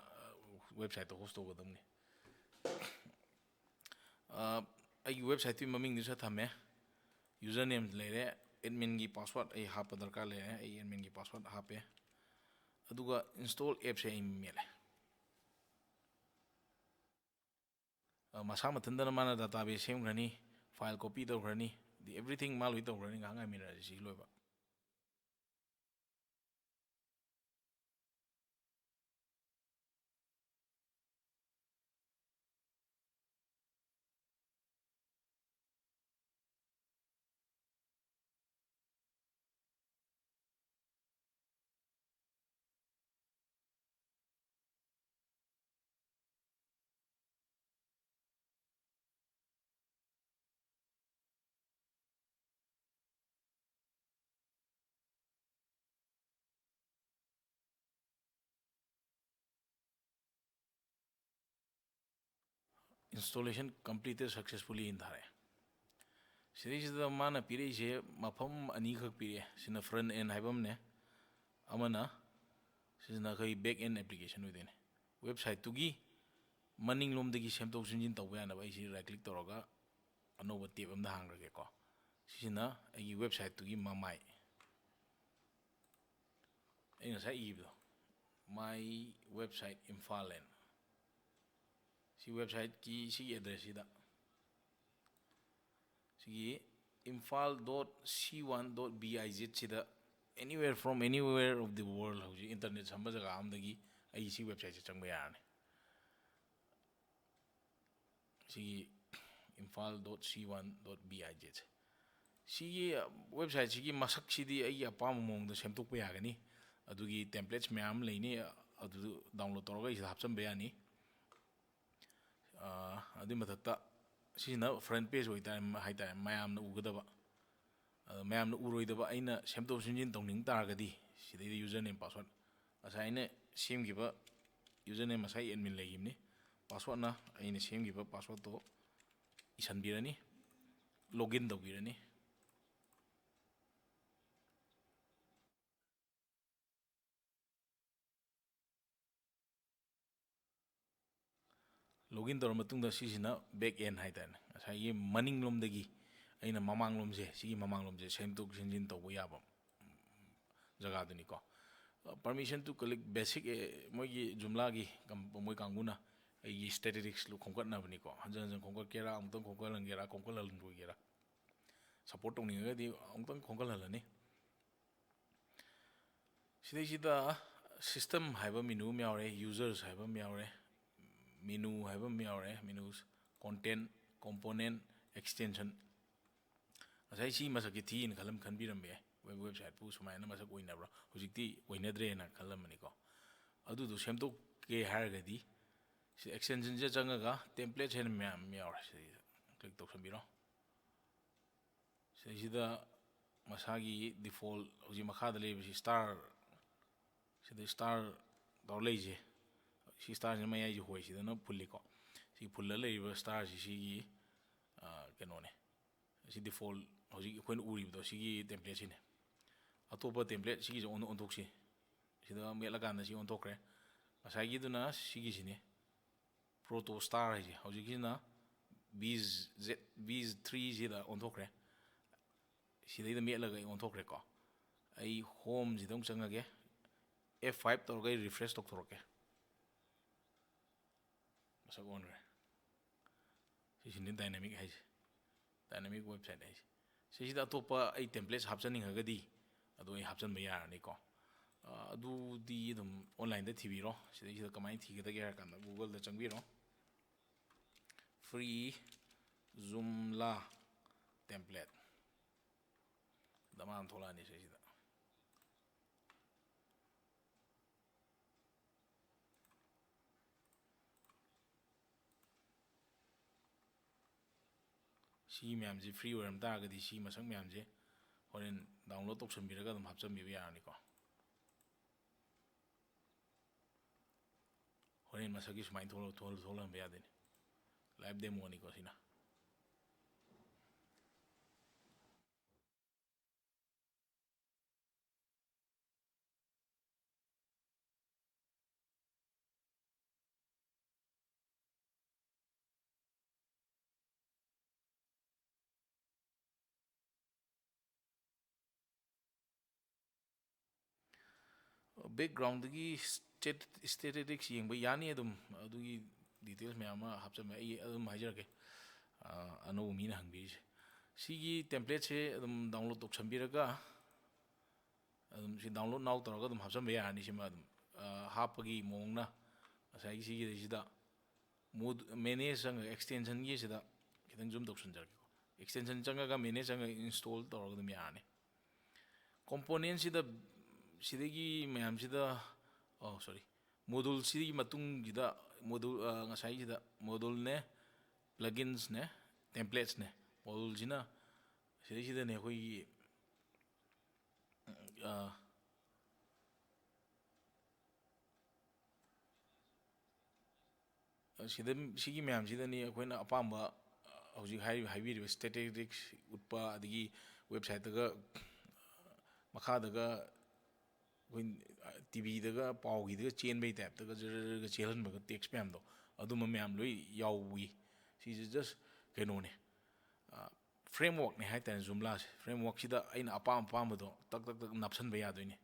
ꯋꯦꯕꯁꯥꯏꯠꯇ ꯍꯣꯁ ꯇꯧꯒꯗꯕꯅꯤ ꯑꯩꯒꯤ ꯋꯦꯕꯁꯥꯏꯠꯇꯨꯒꯤ ꯃꯃꯤꯡꯗꯨꯁꯨ ꯊꯝꯃꯦ ꯌꯨꯖꯔ ꯅꯦꯝ ꯂꯩꯔꯦ ꯑꯦꯗꯃꯤꯟꯒꯤ ꯄꯥꯁꯋꯥꯔꯗ ꯑꯩ ꯍꯥꯞꯄ ꯗꯔꯀꯥꯔ ꯂꯩꯔꯦ ꯑꯩ ꯑꯦꯗꯃꯤꯟꯒꯤ ꯄꯥꯁꯋꯥꯔꯗ ꯍꯥꯞꯄꯦ ꯑꯗꯨꯒ ꯏꯟꯁꯇꯣꯜ ꯑꯦꯞꯁꯦ ꯑꯩ ꯃꯦꯠꯂꯦ ꯃꯁꯥ ꯃꯊꯟꯇꯅ ꯃꯥꯅ ꯗꯥꯇꯥꯕꯦꯁ ꯁꯦꯝꯈ꯭ꯔꯅꯤ ꯐꯥꯏꯜ ꯀꯣꯄꯤ ꯇꯧꯈ꯭ꯔꯅꯤ ꯑꯦꯕ꯭ꯔꯤꯊꯤꯡ ꯃꯥ ꯂꯣꯏ ꯇꯧꯈ꯭ꯔꯅꯤ ꯉꯥꯏꯍꯥꯛ ꯉꯥꯏꯃꯤꯟꯅꯔꯁꯤ ꯁꯤ ꯂꯣꯏꯕ ꯏꯟꯁꯇꯣꯂꯦꯁꯟ ꯀꯝꯄ꯭ꯂꯤꯇꯦꯠ ꯁꯛꯁꯦꯁꯐꯨꯜꯂꯤ ꯊꯥꯔꯛꯑꯦ ꯁꯤꯗꯩꯁꯤꯗ ꯃꯥꯅ ꯄꯤꯔꯛꯏꯁꯦ ꯃꯐꯝ ꯑꯅꯤꯈꯛ ꯄꯤꯔꯛꯑꯦ ꯁꯤꯅ ꯐ꯭ꯔꯟ ꯑꯦꯟ ꯍꯥꯏꯕ ꯑꯃꯅꯦ ꯑꯃꯅ ꯁꯤꯁꯤꯅ ꯑꯩꯈꯣꯏ ꯕꯦꯛ ꯑꯦꯟ ꯑꯦꯄ꯭ꯂꯤꯀꯦꯁꯟ ꯑꯣꯏꯗꯣꯏꯅꯦ ꯋꯦꯕꯁꯥꯏꯠꯇꯨꯒꯤ ꯃꯅꯤꯡꯂꯣꯝꯗꯒꯤ ꯁꯦꯝꯗꯣꯛ ꯁꯦꯝꯖꯤꯟ ꯇꯧꯕ ꯌꯥꯅꯕ ꯑꯩꯁꯤ ꯔꯥꯏꯠ ꯀ꯭ꯂꯤꯛ ꯇꯧꯔꯒ ꯑꯅꯧꯕ ꯇꯦꯞ ꯑꯃꯗ ꯍꯥꯡꯈ꯭ꯔꯒꯦꯀꯣ ꯁꯤꯁꯤꯅ ꯑꯩꯒꯤ ꯋꯦꯕꯁꯥꯏꯠꯇꯨꯒꯤ ꯃꯃꯥꯏ ꯑꯩ ꯉꯁꯥꯏ ꯏꯕꯗꯣ ꯃꯥꯏ ꯋꯦꯕꯁꯥꯏꯠ ꯏꯝꯐꯥꯜ ꯑꯦꯟ ꯁꯤ ꯋꯦꯕꯁꯥꯏꯠꯀꯤ ꯁꯤꯒꯤ ꯑꯦꯗ꯭ꯔꯦꯁꯁꯤꯗ ꯁꯤꯒꯤ Imphal dot C1 dot BIZ ꯁꯤꯗ anywhere from anywhere of the world ꯍꯧꯖꯤꯛ ꯏꯟꯇꯔꯅꯦꯠ ꯁꯝꯕ ꯖꯒꯥ ꯑꯃꯗꯒꯤ ꯑꯩ ꯁꯤ ꯋꯦꯕꯁꯥꯏꯠꯁꯦ ꯆꯪꯕ ꯌꯥꯔꯅꯤ ꯁꯤꯒꯤ Imphal dot C1 dot BIZ ꯁꯤꯒꯤ ꯋꯦꯕꯁꯥꯏꯠꯁꯤꯒꯤ ꯃꯁꯛꯁꯤꯗꯤ ꯑꯩꯒꯤ ꯑꯄꯥꯝꯕ ꯃꯑꯣꯡꯗ ꯁꯦꯝꯗꯣꯛꯄ ꯌꯥꯒꯅꯤ ꯑꯗꯨꯒꯤ ꯇꯦꯝꯄ꯭ꯂꯦꯠꯁ ꯃꯌꯥꯝ ꯂꯩꯅꯤ ꯑꯗꯨ ꯗꯥꯎꯟꯂꯣꯗ ꯇꯧꯔꯒ ꯑꯩꯁꯤꯗ ꯍꯥꯞꯆꯤꯟꯕ ꯌꯥꯅꯤ ꯑꯗꯨꯏ ꯃꯊꯛꯇ ꯁꯤꯁꯤꯅ ꯐ꯭ꯔꯟꯠ ꯄꯦꯖ ꯍꯥꯏꯇꯥꯔꯦ ꯃꯌꯥꯝꯅ ꯎꯒꯗꯕ ꯃꯌꯥꯝꯅ ꯎꯔꯣꯏꯗꯕ ꯑꯩꯅ ꯁꯦꯝꯗꯣꯛ ꯁꯦꯝꯖꯤꯟ ꯇꯧꯅꯤꯡ ꯇꯥꯔꯒꯗꯤ ꯁꯤꯗꯩꯗ ꯌꯨꯖꯔ ꯅꯦꯝ ꯄꯥꯁꯋꯥꯔꯗ ꯉꯁꯥꯏ ꯑꯩꯅ ꯁꯦꯝꯈꯤꯕ ꯌꯨꯖꯔ ꯅꯦꯝ ꯉꯁꯥꯏ ꯑꯦꯗꯃꯤꯟ ꯂꯩꯈꯤꯕꯅꯤ ꯄꯥꯁꯋꯥꯔꯗꯅ ꯑꯩꯅ ꯁꯦꯝꯈꯤꯕ ꯄꯥꯁꯋꯥꯔꯗꯇꯣ ꯏꯁꯟꯕꯤꯔꯅꯤ ꯂꯣꯒꯏꯟ ꯇꯧꯕꯤꯔꯅꯤ ꯂꯣꯒꯏꯟ ꯇꯧꯔ ꯃꯇꯨꯡꯗ ꯁꯤꯁꯤꯅ ꯕꯦꯛ ꯑꯦꯟ ꯍꯥꯏꯇꯥꯔꯦ ꯉꯁꯥꯏꯒꯤ ꯃꯅꯤꯡꯂꯣꯝꯗꯒꯤ ꯑꯩꯅ ꯃꯃꯥꯡꯂꯣꯝꯁꯦ ꯁꯤꯒꯤ ꯃꯃꯥꯡꯂꯣꯝꯁꯦ ꯁꯦꯝꯗꯣꯛ ꯁꯦꯝꯖꯤꯟ ꯇꯧꯕ ꯌꯥꯕ ꯖꯒꯥꯗꯨꯅꯤꯀꯣ ꯄꯔꯃꯤꯁꯟ ꯇꯨ ꯀꯂꯤꯛ ꯕꯦꯁꯤꯛ ꯃꯣꯏꯒꯤ ꯖꯨꯝꯂꯥꯒꯤ ꯃꯣꯏ ꯀꯥꯡꯕꯨꯅ ꯑꯩꯒꯤ ꯁ꯭ꯇꯦꯇꯤꯁꯇꯤꯛꯁ ꯈꯣꯝꯒꯠꯅꯕꯅꯤꯀꯣ ꯍꯟꯖꯟ ꯍꯟꯖꯟ ꯈꯣꯝꯒꯠꯀꯦꯔꯥ ꯑꯃꯨꯛꯇꯪ ꯈꯣꯝꯒꯠꯍꯟꯒꯦꯔꯥ ꯈꯣꯝꯒꯠꯍꯜꯂꯣꯏꯒꯦꯔꯥ ꯁꯞꯄꯣꯔꯠ ꯇꯧꯅꯤꯡꯉꯒꯗꯤ ꯑꯃꯨꯛꯇꯪ ꯈꯣꯝꯒꯠꯍꯜꯂꯅꯤ ꯁꯤꯗꯩꯁꯤꯗ ꯁꯤꯁꯇꯦꯝ ꯍꯥꯏꯕ ꯃꯦꯅꯨ ꯑꯃ ꯌꯥꯎꯔꯦ ꯌꯨꯖꯔꯁ ꯍꯥꯏꯕ ꯑꯃ ꯌꯥꯎꯔꯦ ꯃꯦꯅꯨ ꯍꯥꯏꯕ ꯑꯃ ꯌꯥꯎꯔꯦ ꯃꯦꯅꯨꯁ ꯀꯣꯟꯇꯦꯟ ꯀꯣꯝꯄꯣꯅꯦꯟ ꯑꯦꯛꯁꯇꯦꯟꯁꯟ ꯉꯁꯥꯏ ꯁꯤ ꯃꯁꯛꯁꯤ ꯊꯤꯅ ꯈꯟꯕꯤꯔꯝꯕ ꯌꯥꯏ ꯋꯦꯕꯁꯥꯏꯠꯄꯨ ꯁꯨꯃꯥꯏꯅ ꯃꯁꯛ ꯑꯣꯏꯅꯕ꯭ꯔꯥ ꯍꯧꯖꯤꯛꯇꯤ ꯑꯣꯏꯅꯗ꯭ꯔꯦꯅ ꯈꯜꯂꯝꯕꯅꯤꯀꯣ ꯑꯗꯨꯗꯣ ꯁꯦꯝꯗꯣꯛꯀꯦ ꯍꯥꯏꯔꯒꯗꯤ ꯁꯤ ꯑꯦꯛꯁꯇꯦꯟꯁꯟꯁꯦ ꯆꯪꯉꯒ ꯇꯦꯝꯄ꯭ꯂꯦꯠꯁ ꯍꯥꯏꯅ ꯃꯌꯥꯝ ꯌꯥꯎꯔꯦ ꯁꯤꯗꯩꯗ ꯀ꯭ꯂꯤꯛ ꯇꯧꯁꯟꯕꯤꯔꯣ ꯁꯤꯗꯩꯁꯤꯗ ꯃꯁꯥꯒꯤ ꯗꯤꯐꯣꯜ ꯍꯧꯖꯤꯛ ꯃꯈꯥꯗ ꯂꯩꯔꯤꯕꯁꯤ ꯁ꯭ꯇꯥꯔ ꯁꯤꯗ ꯁ꯭ꯇꯥꯔ ꯇꯧꯔ ꯂꯩꯁꯦ ꯁꯤ ꯁ꯭ꯇꯥꯔꯁꯤꯅ ꯃꯌꯥꯏꯁꯦ ꯍꯣꯏ ꯁꯤꯗꯅ ꯐꯨꯜꯂꯤꯀꯣ ꯁꯤ ꯐꯨꯜꯂ ꯂꯩꯔꯤꯕ ꯁ꯭ꯇꯥꯔꯁꯤ ꯁꯤꯒꯤ ꯀꯩꯅꯣꯅꯦ ꯁꯤ ꯗꯤꯐꯣꯜ ꯍꯧꯖꯤꯛ ꯑꯩꯈꯣꯏꯅ ꯎꯔꯤꯕꯗꯣ ꯁꯤꯒꯤ ꯇꯦꯝꯄ꯭ꯂꯦꯠꯁꯤꯅꯦ ꯑꯇꯣꯞꯄ ꯇꯦꯝꯄ꯭ꯂꯦꯠ ꯁꯤꯒꯤꯁꯦ ꯑꯣꯟꯊꯣꯛꯁꯤ ꯁꯤꯗ ꯃꯦꯠꯂꯀꯥꯟꯗ ꯁꯤ ꯑꯣꯟꯊꯣꯛꯈ꯭ꯔꯦ ꯉꯁꯥꯏꯒꯤꯗꯨꯅ ꯁꯤꯒꯤꯁꯤꯅꯦ ꯄ꯭ꯔꯣꯇꯣ ꯁ꯭ꯇꯥꯔ ꯍꯥꯏꯁꯦ ꯍꯧꯖꯤꯛꯀꯤꯁꯤꯅ ꯕꯤꯖ 3ꯁꯤꯗ ꯑꯣꯟꯊꯣꯛꯈ꯭ꯔꯦ ꯁꯤꯗꯩꯗ ꯃꯦꯠꯂꯒ ꯑꯩ ꯑꯣꯟꯊꯣꯛꯈ꯭ꯔꯦꯀꯣ ꯑꯩ ꯍꯣꯝꯁꯤꯗ ꯑꯃꯨꯛ ꯆꯪꯉꯒꯦ F5 ꯇꯧꯔꯒ ꯑꯩ ꯔꯤꯐ꯭ꯔꯦꯁ ꯇꯧꯊꯣꯔꯛꯀꯦ ꯃꯁꯛ ꯑꯣꯟꯈ꯭ꯔꯦ ꯁꯤꯁꯤꯅꯤ ꯗꯥꯏꯅꯥꯃꯤꯛ ꯍꯥꯏꯁꯦ ꯗꯥꯏꯅꯥꯃꯤꯛ ꯋꯦꯕꯁꯥꯏꯠ ꯍꯥꯏꯁꯦ ꯁꯤꯁꯤꯗ ꯑꯇꯣꯞꯄ ꯑꯩ ꯇꯦꯝꯄ꯭ꯂꯦꯠꯁ ꯍꯥꯞꯆꯟꯅꯤꯡꯉꯒꯗꯤ ꯑꯗꯨ ꯑꯩ ꯍꯥꯞꯆꯟꯕ ꯌꯥꯔꯅꯤꯀꯣ ꯑꯗꯨꯗꯤ ꯑꯗꯨꯝ ꯑꯣꯟꯂꯥꯏꯟꯗ ꯊꯤꯕꯤꯔꯣ ꯁꯤꯗꯩꯁꯤꯗ ꯀꯃꯥꯏꯅ ꯊꯤꯒꯗꯒꯦ ꯍꯥꯏꯔ ꯀꯥꯟꯗ ꯒꯨꯒꯜꯗ ꯆꯪꯕꯤꯔꯣ free Joomla template dama tholani sida si myam ji free oiram ta ga di si masang myam je horen download toksanbiraga adum hapchambiba yarani ko horen masagi sumain tholan ba yadeni live demo ni ko sina background gi statistics yengba yani adum adugi details me ama hapcham ai adum hajarake ano mina hangbi sigi template se adum download toksambiraga adum si download now taraga adum hapcham yani sima adum hapagi mongna asai sigi sida mod manage sang extension gi sida kitang zoom toksanjarake extension changa manage sang install taraga adum yani component sida sidagi mayam sida oh sorry module sidagi matung sida module ngasai sida module ne plugins ne templates ne module sina sidagi sida ne koi sida sigi mayam sida ni akoina apamba hojik haibiriba statistics utpa adigi website daga makha daga TV daga pawgi daga chain bay type daga jara chelan baga text ma'am do aduma ma'am loi yawi si just kenone framework ne haitan Joomla framework sida aina apam do tak napsan ba yadoine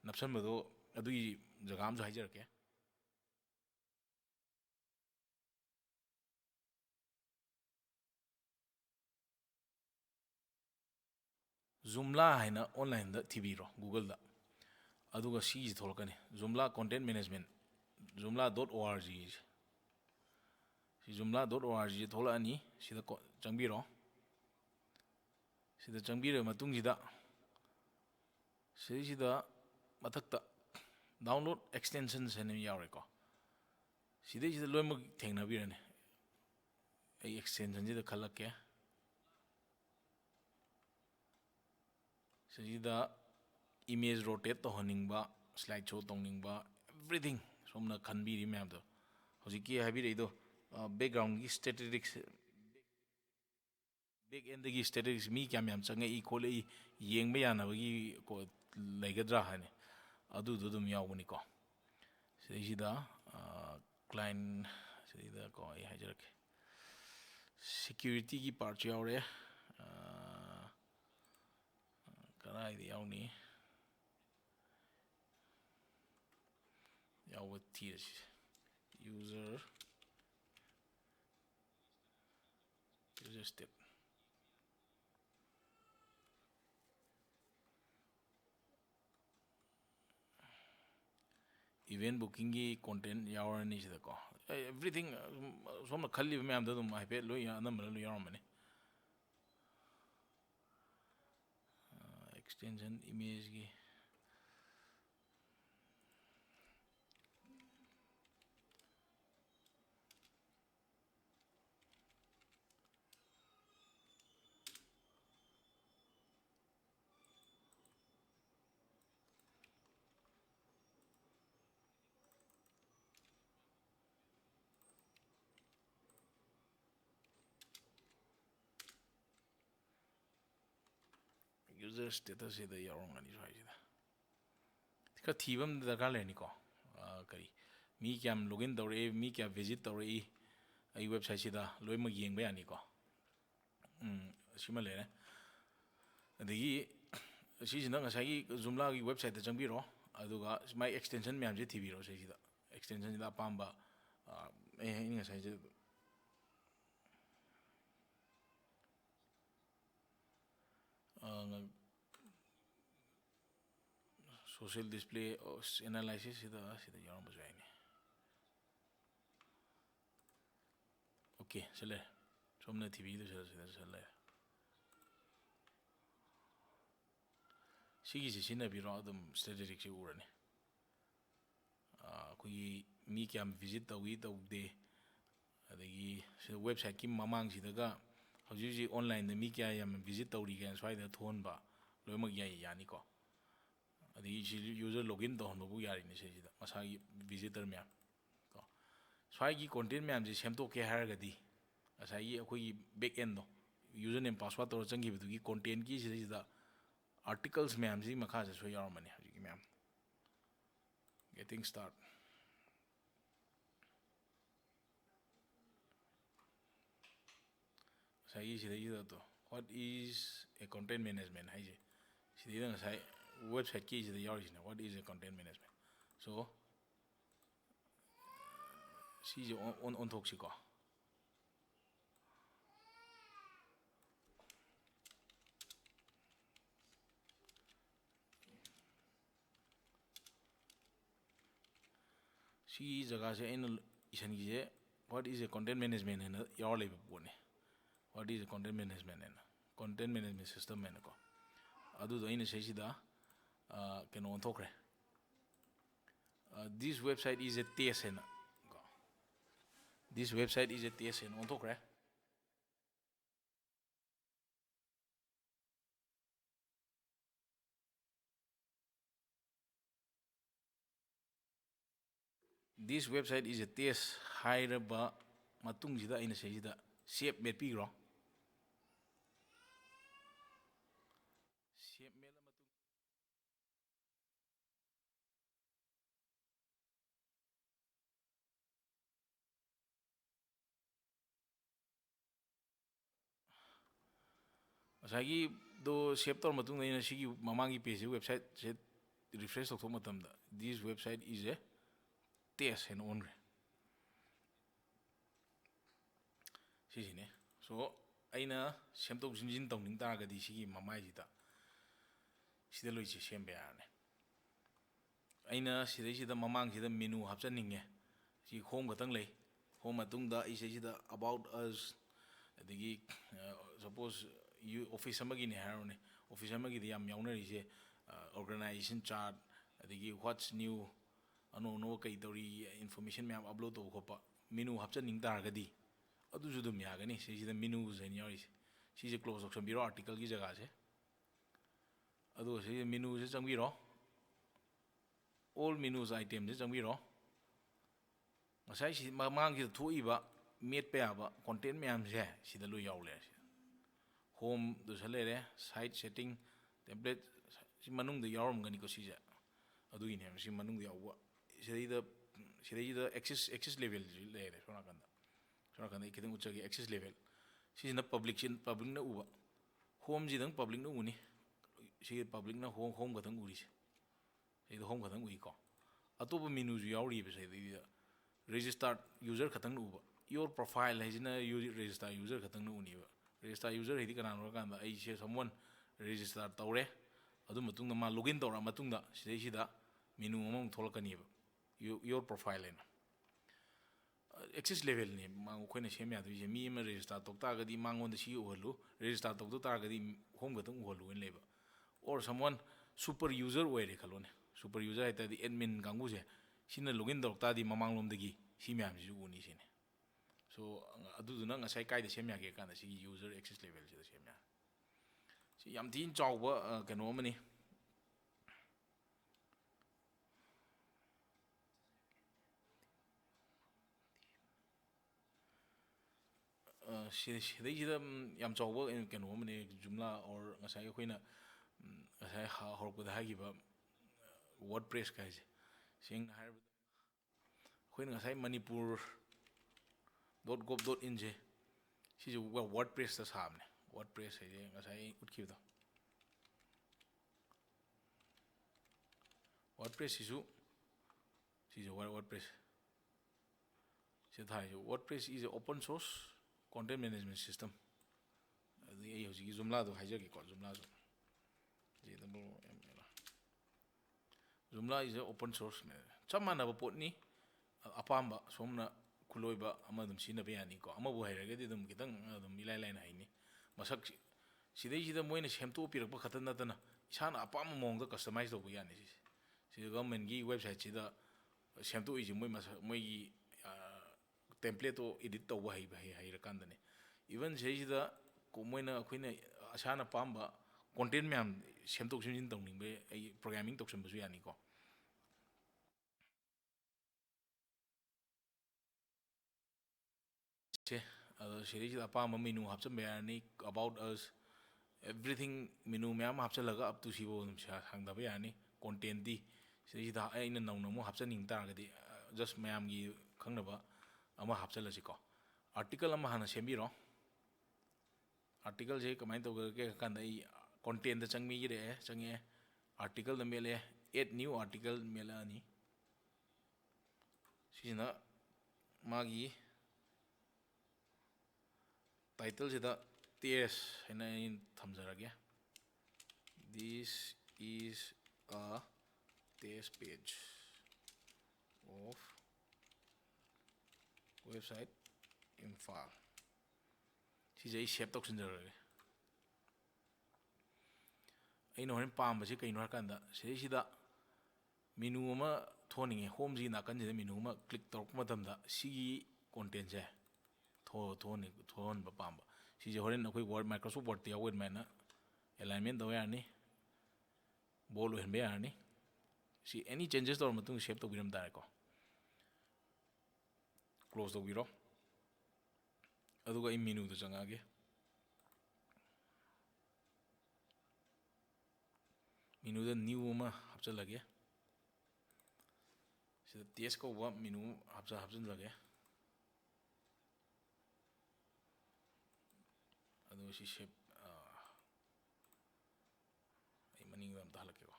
napsan ba do adui jaga am jo haijarke Joomla haina online da TV ro Google da aduga si tholkani Joomla content management joomla.org si joomla.org tholani sida changbiro sida changbira matung sida mathakta download extensions ene yawre ko sida loimak thengnabirane ai extension sida khalakke sida image rotate to honingba slide show tongningba everything somna khanbiri ma'am do hojiki habiri do background gi statistics back end gi statistics mi kyam yam changa I khole I yengba yana bagi ko legadra hane adu dum yawuni ko sida client sida ko ai hajarake security ki part yawre karai di yawni yawati user step event booking ki content yawrani sida ko everything somna khalli me am dum ai pe lo ya namra lo yaramane extension image ki user status sida yarongani sida tika thibam darkar leni ko kari mi kyam login tawre mi kya visit tawre ai website sida loima yengba yani ko sima lene adigi sisina ngasai Joomla gi website da changbiro aduga my extension myam je thibiro sida extension sida pamba ngasai je social display analysis sida yarom bajaini okay sele somna TV sida sala sigi sina biro adum strategic si urani kui mi kyam visit tawi tawde adagi website ki mamang sidaga hauji online da mi kya yam visit tawri gan swaida thonba loimak yai yani ko adagi user login to honbu yari ni sida masagi visitor myam ko swagi content myam ji semto ke haragadi asai akoi back end do username password to changi bidugi content ki sida articles myam ji makha se so yaramani hauji myam getting start sai sida to what is a content management haije sida sai website ki sida yari what is a content management so si on toxic ko si jaga se in isan gi what is a content management and your label bone what is a content management and content management system and ko adu do ina se sida can on talk this website is a tsn this website is a tsn on talk this website is a test hairaba matung sida ina se sida shape met pigro shape mela matung asagi do shape tor matung ina sigi mamangi page website se refresh to matam da this website is a test and on sisine so aina semtok jinjin tawning taragadi sigi mamai sida sida loi se sembe ane aina sida sida mamang sida menu hapchaninge si home gatang lei home matungda ise sida about us adagi suppose you office amagi ne harone office amagi di yam yaunari se organization chart adagi what's new ano no kai tori information map upload to khopa menu hapchaning taragadi adu ju dum yagani sida menu zen yari si je close option biro article ki jaga se adu se menu se changbiro all menus items se changbiro masai si mamang ki thuiba met pe aba content myam se sida lu yaule home do salere site setting template si manung da yarum gani ko si ja adu ine si manung da yawa sida access level le sona kanda ikidang uchagi access level si na public na uba home ji dang public na uni si public na home gatang uri si home gatang ui ko atoba menu ju yauri be sai registered user khatang uba your profile hajina register user khatang uni ba register user hidi kana ro kanda ai se someone register tawre adu matung na ma login tawra matung da sida menu among tholakani ba your profile en access level ni mang khoina semya du je mi ma register tok ta ga di mangon da si ohlu register tok ta ga di home ga tung ohlu en leba or someone super user were khalone super user ita di admin gangu je sina login tok ta di mamang lom dagi si myam ji uni sine so adu du na ngasai kai da semya ge kan da si user access level je da semya si yam tin chawba kano mani sida yam chawba kano mani jumla or ngasai khoina ngasai horpda hagiba wordpress kai je sing har khoina ngasai manipur.gov.in je si je wordpress ta samne wordpress je ngasai utkibdo wordpress isu si je wordpress se thai wordpress is a open source content management system adi ai hoji jumla do haja ki ko jumla so je da bo jumla is a open source me chamana ba potni apamba somna ꯈꯨꯠꯂꯣꯏꯕ ꯑꯃ ꯑꯗꯨꯝ ꯁꯤꯖꯤꯟꯅꯕ ꯌꯥꯅꯤꯀꯣ ꯑꯃꯕꯨ ꯍꯩꯔꯒꯗꯤ ꯑꯗꯨꯝ ꯈꯤꯇꯪ ꯑꯗꯨꯝ ꯏꯂꯥꯏ ꯂꯥꯏꯅ ꯍꯩꯅꯤ ꯃꯁꯛ ꯁꯤꯗꯩꯁꯤꯗ ꯃꯣꯏꯅ ꯁꯦꯝꯗꯣꯛꯄꯤꯔꯛꯄ ꯈꯛꯇ ꯅꯠꯇꯅ ꯏꯁꯥꯅ ꯑꯄꯥꯝꯕ ꯃꯑꯣꯡꯗ ꯀꯁꯇꯃꯥꯏꯁ ꯇꯧꯕ ꯌꯥꯅꯤ ꯁꯤꯁꯦ ꯁꯤꯗ ꯒꯚꯔꯟꯃꯦꯟꯠꯒꯤ ꯋꯦꯕꯁꯥꯏꯠꯁꯤꯗ ꯁꯦꯝꯗꯣꯛꯏꯁꯦ ꯃꯣꯏ ꯃꯣꯏꯒꯤ ꯇꯦꯝꯄ꯭ꯂꯦꯠꯇꯣ ꯏꯗꯤꯠ ꯇꯧꯕ ꯍꯩꯔꯀꯥꯟꯗꯅꯦ ꯏꯚꯟ ꯁꯤꯗꯩꯁꯤꯗ ꯃꯣꯏꯅ ꯑꯩꯈꯣꯏꯅ ꯏꯁꯥꯅ ꯄꯥꯝꯕ ꯀꯣꯟꯇꯦꯟ ꯃꯌꯥꯝ ꯁꯦꯝꯗꯣꯛ ꯁꯦꯝꯖꯤꯟ ꯇꯧꯅꯤꯡꯕ ꯑꯩ ꯄ꯭ꯔꯣꯒ꯭ꯔꯥꯃꯤꯡ ꯇꯧꯁꯟꯕꯁꯨ ꯌꯥꯅꯤꯀꯣ ꯁꯦ ꯑꯗꯣ ꯁꯤꯗꯩꯁꯤꯗ ꯑꯄꯥꯝꯕ ꯃꯦꯅꯨ ꯍꯥꯞꯆꯤꯟꯕ ꯌꯥꯔꯅꯤ ꯑꯕꯥꯎꯠ ꯑꯁ ꯑꯦꯕ꯭ꯔꯤꯊꯤꯡ ꯃꯦꯅꯨ ꯃꯌꯥꯝ ꯍꯥꯞꯆꯤꯜꯂꯒ ꯑꯞ ꯇꯨ ꯁꯤꯐꯥꯎ ꯑꯗꯨꯝ ꯍꯥꯡꯗꯕ ꯌꯥꯔꯅꯤ ꯀꯣꯟꯇꯦꯟꯗꯤ ꯁꯤꯗꯩꯁꯤꯗ ꯑꯩꯅ ꯅꯧꯅ ꯑꯃꯨꯛ ꯍꯥꯞꯆꯟꯅꯤꯡ ꯇꯥꯔꯒꯗꯤ ꯖꯁ ꯃꯌꯥꯝꯒꯤ ꯈꯪꯅꯕ ꯑꯃ ꯍꯥꯞꯆꯜꯂꯁꯤꯀꯣ ꯑꯥꯔꯇꯤꯀꯜ ꯑꯃ ꯍꯥꯟꯅ ꯁꯦꯝꯕꯤꯔꯣ आर्टिकल से कमाई तौगे कंटेंट चंगमीरे चंगे आर्टिकल मेले एड न्यू आर्टिकल मेलानी सिजना मागी टाइटल से टेस है थमजरगे this is a test page of website Imphal सिजे सेव तौसनजरगे अगर होरें पाबसे कई सिदा मेनू थोनिंगे होम जी नाकन मेनू क्लिक तौर कॉन्टें से थोहन पाब सिजे होरें अखोई वर्ड माइक्रोसॉफ्ट वर्ड यानी एलाइनमेंट तौ यानी बोल्ड ओहनबे यानी सी एनी चेंजेस तौर सेव तौबीरम तारेको क्लोज तौबीरो अदुगा ई मेनू तो चंगागे मेनू न्यू हापचलगे टेस्ट कौब मेनू हापचलगे सेव मनिंग हल्केको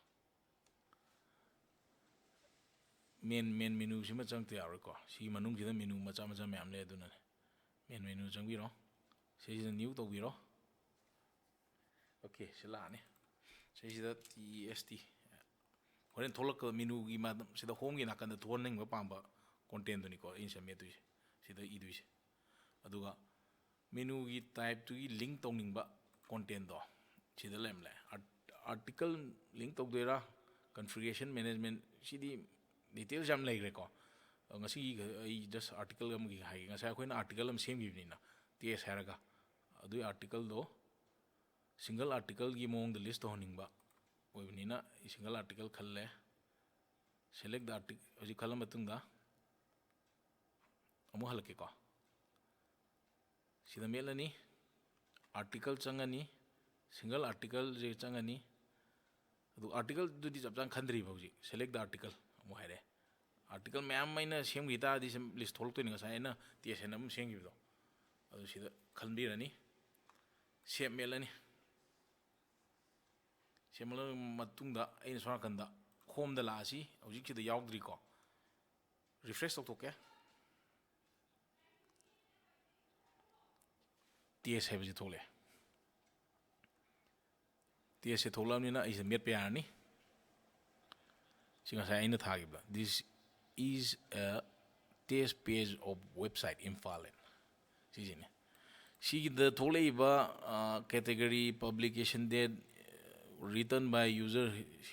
मेन मेनू से चंगते यारोको सी मेनू मचा मचा मैम ले मेन मेनू चंगीरो से न्यू तौबीरो ओके से लाने से टी एस टी होरें थोलक मेनू की होम की नाकन थोहनिंग पाब कॉन्टेंटनीको सेमेटुसे इदुसे अदुगा मेनू की टाइप की लिंक तौनिंग कॉन्टेंटो सिद लेमले आर्टिकल लिंक तौदोरा कन्फिगरेशन मैनेजमेंट सिदी डिटेल्स याम लेग्रेको जस्ट आर्टिकल अखोना आर्टिकल सेमना टेस्ट है अदु आर्टिकल सिंगल आर्टिकल की मौंग लिस्ट तौहनिंग सिंगल आर्टिकल खल्ले सेलेक्ट द आर्टिकल खल हल्केको सिदा मेलनी आर्टिकल चंगनी सिंगल आर्टिकल जे चंगनी आर्टिकल चप चान खद्री हजी सेलेक्ट द आर्टिकल है आर्टिकल मैम सेमगी तादी लिस्ट थोलक्तोनी टेस्ट है सेमगीदो खनबीरनी सेम मेलनी सेमल सोनाकंद होम लासी हजिद याद्रीको रिफ्रेश तौथोके टेस्ट है थोले टेस्ट से थोलबनीना मेट यानी थाब this is a test page of website Imphal सीने थोलब category publication date written by user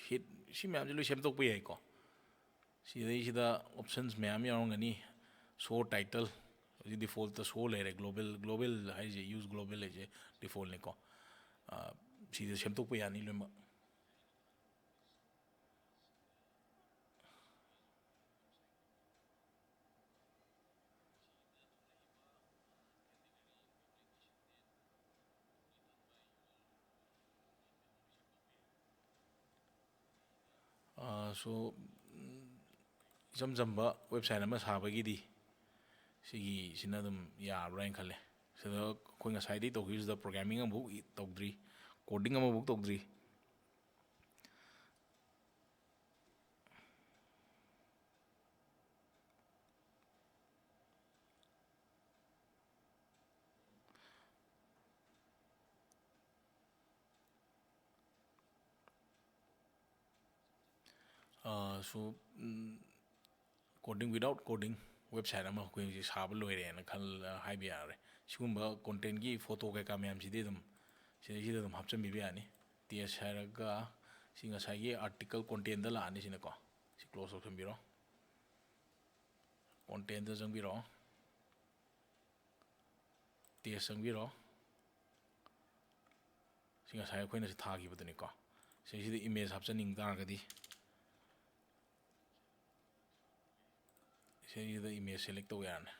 hit मैम लो सेमदोप याको ऑप्शंस मैम यानी शो टाइटल डिफॉल्ट शो लेरे ग्लोबल ग्लोबल है यूज ग्लोबल है डिफॉल्टनेको सेमदोप यानी लोम सो इचम चंब वेबसाइट साबगी याब्रा खल अखोई तौर प्रोग्रामिंग तौद्री कोडिंग तौद्री सो कोडिंग विदाउट कोडिंग ꯋꯦꯕꯁꯥꯏꯠ ꯑꯃ ꯑꯩꯈꯣꯏ ꯍꯧꯖꯤꯛ ꯁꯥꯕ ꯂꯣꯏꯔꯦꯅ ꯍꯥꯏꯕ ꯌꯥꯔꯦ ꯁꯤꯒꯨꯝꯕ ꯀꯣꯟꯇꯦꯟꯒꯤ ꯐꯣꯇꯣ ꯀꯩꯀꯥ ꯃꯌꯥꯝꯁꯤꯗꯤ ꯑꯗꯨꯝ ꯁꯤꯗꯩꯁꯤꯗ ꯑꯗꯨꯝ ꯍꯥꯞꯆꯤꯟꯕꯤꯕ ꯌꯥꯅꯤ ꯇꯦꯁ ꯍꯥꯏꯔꯒ ꯁꯤ ꯉꯁꯥꯏꯒꯤ ꯑꯥꯔꯇꯤꯀꯜ ꯀꯣꯟꯇꯦꯟꯗ ꯂꯥꯛꯑꯅꯤ ꯁꯤꯅꯀꯣ ꯁꯤ ꯀ꯭ꯂꯣꯖ ꯇꯧꯁꯟꯕꯤꯔꯣ ꯀꯣꯟꯇꯦꯟꯗ ꯆꯪꯕꯤꯔꯛꯑꯣ ꯇꯦꯁ ꯆꯪꯕꯤꯔꯣ ꯁꯤ ꯉꯁꯥꯏ ꯑꯩꯈꯣꯏꯅ ꯁꯤ ꯊꯥꯈꯤꯕꯗꯨꯅꯤꯀꯣ ꯁꯤꯁꯤꯗ ꯏꯃꯦꯖ ꯍꯥꯞꯆꯟꯅꯤꯡ ꯇꯥꯔꯒꯗꯤ ꯁꯤꯗ ꯏꯃꯦꯖ ꯁꯦꯂꯦꯛ ꯇꯧ ꯌꯥꯔꯅꯤ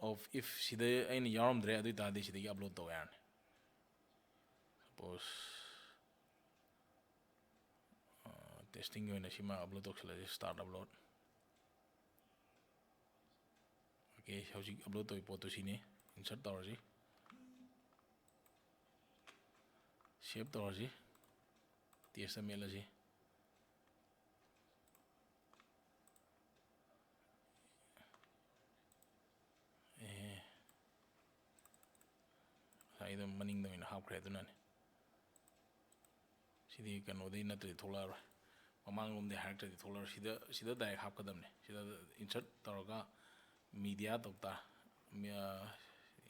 ꯑꯣꯐ ꯏꯐ ꯁꯤꯗ ꯑꯩꯅ ꯌꯥꯎꯔꯝꯗ꯭ꯔꯦ ꯑꯗꯨ ꯑꯣꯏꯇꯥꯔꯗꯤ ꯁꯤꯗꯒꯤ ꯑꯞꯂꯣꯗ ꯇꯧ ꯌꯥꯔꯅꯤ ꯁꯄꯣꯁ ꯇꯦꯁꯇꯤꯡꯒꯤ ꯑꯣꯏꯅ ꯁꯤꯃ ꯑꯞꯂꯣꯗ ꯇꯧꯁꯤꯜꯂꯁꯤ ꯁ꯭ꯇꯥꯔꯠ ꯑꯞꯂꯣꯗ ꯑꯣꯀꯦ ꯍꯧꯖꯤꯛ ꯑꯞꯂꯣꯗ ꯇꯧꯔꯤ ꯄꯣꯠꯇꯨ ꯁꯤꯅꯤ ꯏꯟꯁꯔꯠ ꯇꯧꯔꯁꯤ ꯁꯦꯞ ꯇꯧꯔꯁꯤ ꯇꯦꯁꯇ ꯃꯦꯠꯂꯁꯤ ꯉꯁꯥꯏꯗ ꯃꯅꯤꯡꯗ ꯑꯣꯏꯅ ꯍꯥꯞꯈ꯭ꯔꯦ ꯑꯗꯨꯅꯅꯤ ꯁꯤꯗꯤ ꯀꯩꯅꯣꯗꯩ ꯅꯠꯇ꯭ꯔꯗꯤ ꯊꯣꯛꯂꯛꯑꯔꯣꯏ ꯃꯃꯥꯡꯂꯣꯝꯗꯩ ꯍꯥꯏꯔꯛꯇ꯭ꯔꯗꯤ ꯊꯣꯛꯂꯛꯑꯔꯣꯏ ꯁꯤꯗ ꯗꯥꯏꯔꯦꯛ ꯍꯥꯞꯀꯗꯕꯅꯦ ꯁꯤꯗ ꯏꯟꯁꯔꯠ ꯇꯧꯔꯒ ꯃꯤꯗꯤꯌꯥ ꯇꯧꯇꯥ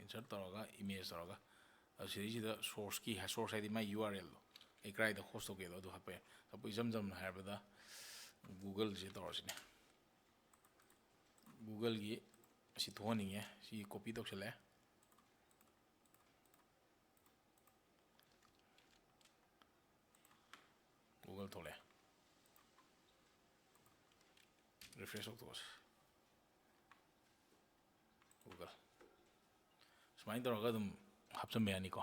ꯏꯟꯁꯔꯠ ꯇꯧꯔꯒ ꯏꯃꯦꯖ ꯇꯧꯔꯒ ꯁꯤꯗꯩꯁꯤꯗ ꯁꯣꯔꯁ ꯍꯥꯏꯗꯤ ꯃꯥꯏ ꯌꯨ ꯑꯥꯔ ꯑꯦꯜꯗꯣ ꯑꯩ ꯀꯗꯥꯏꯗ ꯍꯣꯁ ꯇꯧꯒꯦꯗꯣ ꯑꯗꯨ ꯍꯥꯞꯄ ꯌꯥꯏ ꯁꯄꯣꯁ ꯏꯆꯝ ꯆꯝꯅ ꯍꯥꯏꯔꯕꯗ ꯒꯨꯒꯜꯁꯦ ꯇꯧꯔꯁꯤꯅꯦ ꯒꯨꯒꯜꯒꯤ ꯑꯁꯤ ꯊꯣꯛꯍꯟꯅꯤꯡꯉꯦ ꯁꯤ ꯀꯣꯄꯤ ꯇꯧꯁꯜꯂꯦ ꯒꯨꯒꯜ ꯊꯣꯛꯂꯛꯑꯦ ꯔꯤꯐ꯭ꯔꯦꯁ ꯇꯧꯊꯣꯛꯑꯁꯤ ꯒꯨꯒꯜ ꯁꯨꯃꯥꯏꯅ ꯇꯧꯔꯒ ꯑꯗꯨꯝ ꯍꯥꯞꯆꯟꯕ ꯌꯥꯅꯤꯀꯣ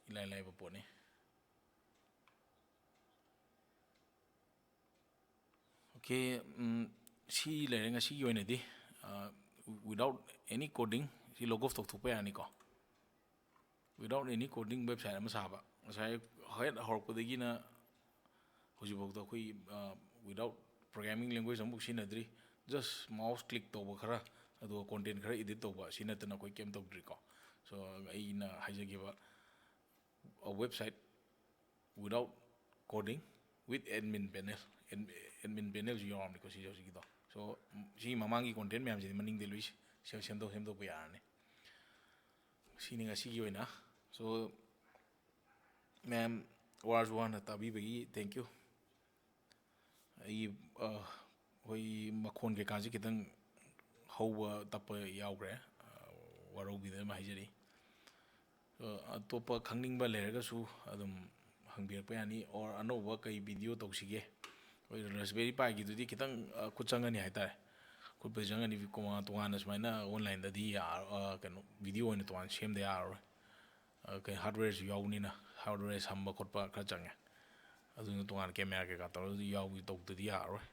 ꯏꯂꯥꯏ ꯂꯥꯏꯕ ꯄꯣꯠꯅꯤ ꯑꯣꯀꯦ ꯁꯤ ꯂꯩꯔꯦ ꯉꯁꯤꯒꯤ ꯑꯣꯏꯅꯗꯤ ꯋꯤꯗꯥꯎꯠ ꯑꯦꯅꯤ ꯀꯣꯗꯤꯡ ꯁꯤ ꯂꯣꯒ ꯑꯣꯐ ꯇꯧꯊꯣꯛꯄ ꯌꯥꯅꯤꯀꯣ ꯋꯤꯗꯥꯎꯠ ꯑꯦꯅꯤ ꯀꯣꯗꯤꯡ ꯋꯦꯕꯁꯥꯏꯠ ꯑꯃ ꯁꯥꯕ ꯉꯁꯥꯏ ꯍꯦꯛ ꯍꯧꯔꯛꯄꯗꯒꯤꯅ ꯍꯧꯖꯤꯛꯐꯥꯎꯗ ꯑꯩꯈꯣꯏ ꯋꯤꯗꯥꯎꯠ ꯄ꯭ꯔꯣꯒ꯭ꯔꯥꯃꯤꯡ ꯂꯦꯡꯒ꯭ꯋꯦꯖ ꯑꯃꯐꯥꯎ ꯁꯤꯖꯤꯟꯅꯗ꯭ꯔꯤ ꯖꯁ ꯃꯥꯎꯁ ꯀ꯭ꯂꯤꯛ ꯇꯧꯕ ꯈꯔ ꯑꯗꯨꯒ ꯀꯣꯟꯇꯦꯟ ꯈꯔ ꯏꯗꯤꯠ ꯇꯧꯕ ꯁꯤ ꯅꯠꯇꯅ ꯑꯩꯈꯣꯏ ꯀꯩꯝ ꯇꯧꯗ꯭ꯔꯤꯀꯣ ꯁꯣ ꯑꯩꯅ ꯍꯥꯏꯖꯈꯤꯕ website without coding with admin panel admin ꯄꯦꯅꯦꯜꯁꯨ ꯌꯥꯎꯔꯝꯅꯤꯀꯣ ꯁꯤ ꯍꯧꯖꯤꯛꯀꯤꯗꯣ ꯁꯣ ꯁꯤ ꯃꯃꯥꯡꯒꯤ ꯀꯣꯟꯇꯦꯟ ꯃꯌꯥꯝꯁꯤꯗꯤ ꯃꯅꯤꯡꯗ ꯂꯣꯏ ꯁꯦꯝꯗꯣꯛꯄ ꯌꯥꯔꯅꯤ ꯁꯤꯅꯤ ꯉꯁꯤꯒꯤ ꯑꯣꯏꯅ ꯁꯣ ꯃꯌꯥꯝ ꯋꯥꯔꯁꯨ ꯋꯥꯅ ꯇꯥꯕꯤꯕꯒꯤ ꯊꯦꯡꯛ ꯌꯨ ꯑꯩꯒꯤ ꯑꯩꯈꯣꯏ ꯃꯈꯣꯟ ꯀꯩꯀꯥꯁꯦ ꯈꯤꯇꯪ ꯍꯧꯕ ꯇꯞꯄ ꯌꯥꯎꯈ꯭ꯔꯦ ꯋꯥꯔꯧꯕꯤꯗꯅꯕ ꯍꯥꯏꯖꯔꯤ ꯑꯇꯣꯞꯄ ꯈꯪꯅꯤꯡꯕ ꯂꯩꯔꯒꯁꯨ ꯑꯗꯨꯝ ꯍꯪꯕꯤꯔꯛꯄ ꯌꯥꯅꯤ ꯑꯣꯔ ꯑꯅꯧꯕ ꯀꯩ ꯚꯤꯗꯤꯑꯣ ꯇꯧꯁꯤꯒꯦ ꯑꯩꯈꯣꯏ ꯔꯁꯕꯦꯔꯤ ꯄꯥꯏꯒꯤꯗꯨꯗꯤ ꯈꯤꯇꯪ ꯈꯨꯠ ꯆꯪꯒꯅꯤ ꯍꯥꯏꯇꯥꯔꯦ ꯈꯨꯠꯄꯨꯗꯤ ꯆꯪꯒꯅꯤ ꯇꯣꯉꯥꯟꯅ ꯁꯨꯃꯥꯏꯅ ꯑꯣꯟꯂꯥꯏꯟꯗꯗꯤ ꯀꯩꯅꯣ ꯚꯤꯗꯤꯑꯣ ꯑꯣꯏꯅ ꯇꯣꯉꯥꯟꯅ ꯁꯦꯝꯗ ꯌꯥꯔꯔꯣꯏ ꯀꯩ ꯍꯥꯔꯗꯋꯦꯔꯁꯨ ꯌꯥꯎꯕꯅꯤꯅ ꯍꯥꯔꯗꯋꯦꯔ ꯁꯝꯕ ꯈꯣꯠꯄ ꯈꯔ ꯆꯪꯉꯦ ꯑꯗꯨꯅ ꯇꯣꯉꯥꯟꯅ ꯀꯦꯃꯦꯔꯥ ꯀꯩꯀꯥ ꯇꯧꯔꯒꯗꯤ ꯇꯧꯗꯗꯤ ꯌꯥꯔꯔꯣꯏ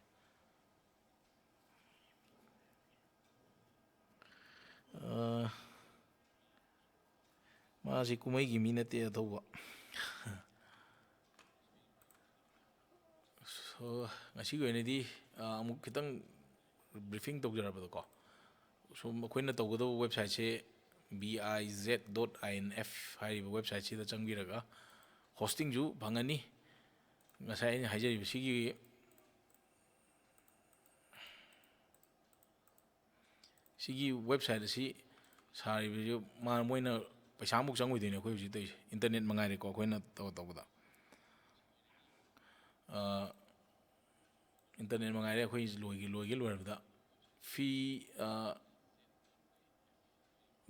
ꯃꯥꯁꯤ ꯀꯨꯝꯍꯩꯒꯤ ꯃꯤ ꯅꯠꯇꯦ ꯑꯊꯧꯕ ꯉꯁꯤꯒꯤ ꯑꯣꯏꯅꯗꯤ ꯑꯃꯨꯛ ꯈꯤꯇꯪ ꯕ꯭ꯔꯤꯐꯤꯡ ꯇꯧꯖꯔꯕꯗꯣꯀꯣ ꯁꯨꯝ ꯑꯩꯈꯣꯏꯅ ꯇꯧꯒꯗꯧꯕ ꯋꯦꯕꯁꯥꯏꯠꯁꯦ biz.inf ꯍꯥꯏꯔꯤꯕ ꯋꯦꯕꯁꯥꯏꯠꯁꯤꯗ ꯆꯪꯕꯤꯔꯒ ꯍꯣꯁꯇꯤꯡꯁꯨ ꯐꯪꯉꯅꯤ ꯉꯁꯥꯏ ꯑꯩꯅ ꯍꯥꯏꯖꯔꯤꯕ ꯁꯤꯒꯤ ꯋꯦꯕꯁꯥꯏꯠ ꯑꯁꯤ ꯁꯥꯔꯤꯕꯁꯤ ꯃꯣꯏꯅ ꯄꯩꯁꯥꯃꯨꯛ ꯆꯪꯉꯣꯏꯗꯣꯏꯅꯦ ꯑꯩꯈꯣꯏ ꯍꯧꯖꯤꯛ ꯇꯧꯔꯤꯁꯦ ꯏꯟꯇꯔꯅꯦꯠ ꯃꯉꯥꯏꯔꯦꯀꯣ ꯑꯩꯈꯣꯏꯅ ꯇꯧꯕꯗ ꯏꯟꯇꯔꯅꯦꯠ ꯃꯉꯥꯏꯔꯦ ꯑꯩꯈꯣꯏ ꯂꯣꯏꯔꯕꯗ ꯐꯤ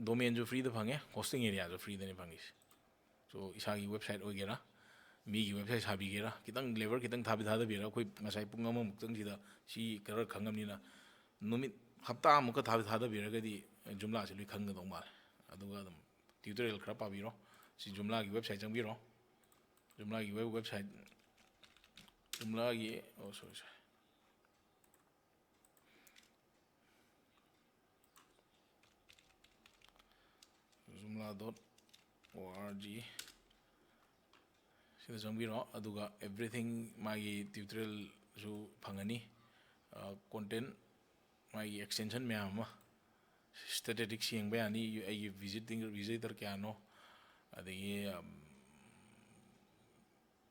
ꯗꯣꯃꯦꯟꯁꯨ ꯐ꯭ꯔꯤꯗ ꯐꯪꯉꯦ ꯍꯣꯁꯇꯤꯡ ꯑꯦꯔꯤꯌꯥꯁꯨ ꯐ꯭ꯔꯤꯗꯅꯤ ꯐꯪꯉꯤꯁꯦ ꯁꯣ ꯏꯁꯥꯒꯤ ꯋꯦꯕꯁꯥꯏꯠ ꯑꯣꯏꯒꯦꯔꯥ ꯃꯤꯒꯤ ꯋꯦꯕꯁꯥꯏꯠ ꯁꯥꯕꯤꯒꯦꯔꯥ ꯈꯤꯇꯪ ꯂꯦꯕꯔ ꯈꯤꯇꯪ ꯊꯥꯗꯕꯤꯔꯒ ꯑꯩꯈꯣꯏ ꯉꯁꯥꯏ ꯄꯨꯡ ꯑꯃꯃꯨꯛꯇꯪꯁꯤꯗ ꯁꯤ ꯈꯔ ꯈꯪꯉꯕꯅꯤꯅ ꯅꯨꯃꯤꯠ ꯍꯞꯇꯥ ꯑꯃꯨꯛꯀ ꯊꯥꯗꯕꯤꯔꯒꯗꯤ ꯖꯨꯝꯂꯥꯁꯦ ꯂꯣꯏ ꯈꯪꯒꯗꯧ ꯃꯥꯜꯂꯦ ꯑꯗꯨꯒ ꯑꯗꯨꯝ ꯇ꯭ꯌꯨꯇꯣꯔꯤꯌꯦꯜ ꯈꯔ ꯄꯥꯕꯤꯔꯣ ꯁꯤ ꯖꯨꯝꯂꯥꯒꯤ ꯋꯦꯕꯁꯥꯏꯠ ꯆꯪꯕꯤꯔꯣ ꯖꯨꯝꯂꯥꯒꯤ ꯋꯦꯕꯁꯥꯏꯠ ꯖꯨꯝꯂꯥꯒꯤ ꯁꯣꯔꯤ jumla.org ꯁꯤꯗ ꯆꯪꯕꯤꯔꯣ ꯑꯗꯨꯒ ꯑꯦꯚ꯭ꯔꯤꯊꯤꯡ ꯃꯥꯒꯤ ꯇ꯭ꯌꯨꯇꯣꯔꯤꯌꯦꯜꯁꯨ ꯐꯪꯉꯅꯤ ꯀꯣꯟꯇꯦꯟ ꯃꯥꯒꯤ ꯑꯦꯛꯁꯇꯦꯟꯁꯟ ꯃꯌꯥꯝ ꯑꯃ ꯁ꯭ꯇꯦꯇꯤꯁꯇꯤꯛꯁ ꯌꯦꯡꯕ ꯌꯥꯅꯤ ꯑꯩꯒꯤ ꯚꯤꯖꯤꯇꯔ ꯀꯌꯥꯅꯣ ꯑꯗꯒꯤ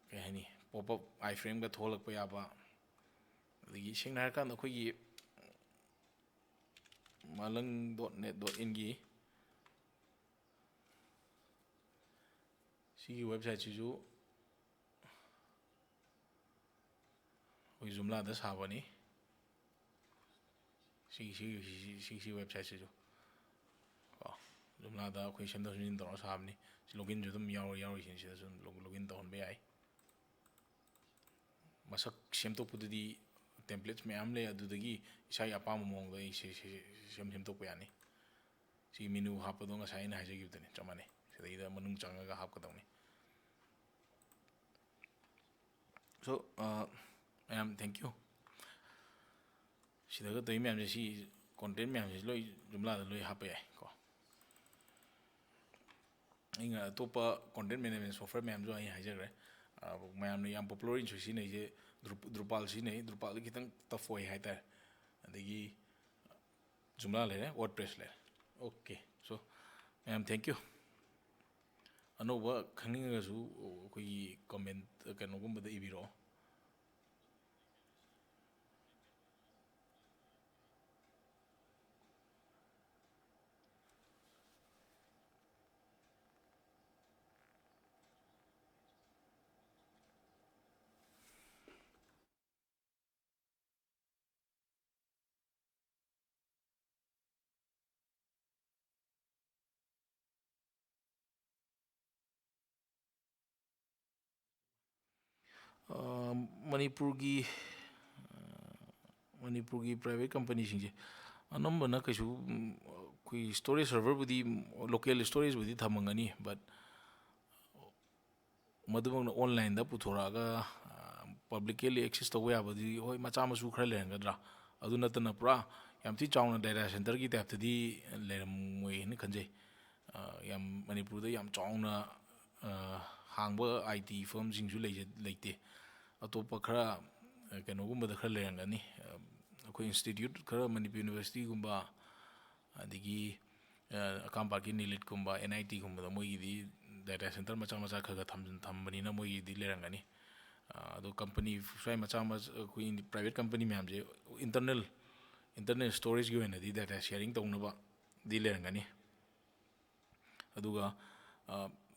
ꯀꯩ ꯍꯥꯏꯅꯤ ꯄꯣꯞ ꯑꯞ ꯑꯥꯏ ꯐ꯭ꯔꯦꯝꯒ ꯊꯣꯛꯂꯛꯄ ꯌꯥꯕ ꯑꯗꯒꯤ ꯁꯦꯡꯅ ꯍꯥꯏꯔꯀꯥꯟꯗ ꯑꯩꯈꯣꯏꯒꯤ malang.net.in gi sigi website sisu jumla da sabani sigi website sisu jumla da koi sem da sin do sabni login ju dum yaw sin sida sun login da hon be ai masak sem to pududi templates mayam le adudagi isai apam mong da sem to yani si menu hapado nga sai na haje gibdani chamane sida ida manung changa ga hap kadawni so mayam thank you sida ga toy mayam si content mayam loi jumla da loi hap ai ko inga topa content management software mayam jo ai haje mayam ne yam popular in si ne je Drupal si ne Drupal kitang tough way hai tar adagi jumla le WordPress le okay so thank you anoba khangning ga su koi comment kano gum da ibiro Manipurgi private company singje anambana kaisu kui storage server budi local storage budi thamangani but madubang online da puthora publicly access to ya budi hoi macha masu khara lengadra adu natana pura yam thi chawna data center gi type di leramoi ni khanje yam manipur da yam chawna hangba IT firm singju leite atopa khara kano gumba da khara lerangani akoi institute khara manipur university gumba adigi akamba ki nilit gumba NIT gumba da moi di data center macha macha khaga thambani na moi di lerangani ado company sai macha macha kui private company myam je internal storage gi wena di data sharing tongna ba di lerangani aduga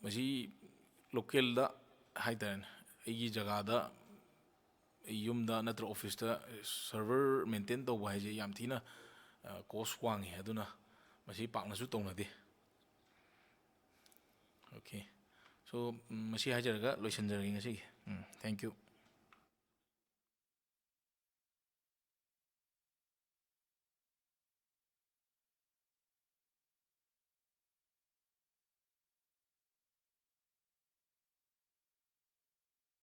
masi local da haitan egi jaga da yumda natra office da server maintain to ba je yam thina cost wangi aduna masi pakna su tongna de okay so masi hajaraga loisan jaragi ngasi thank you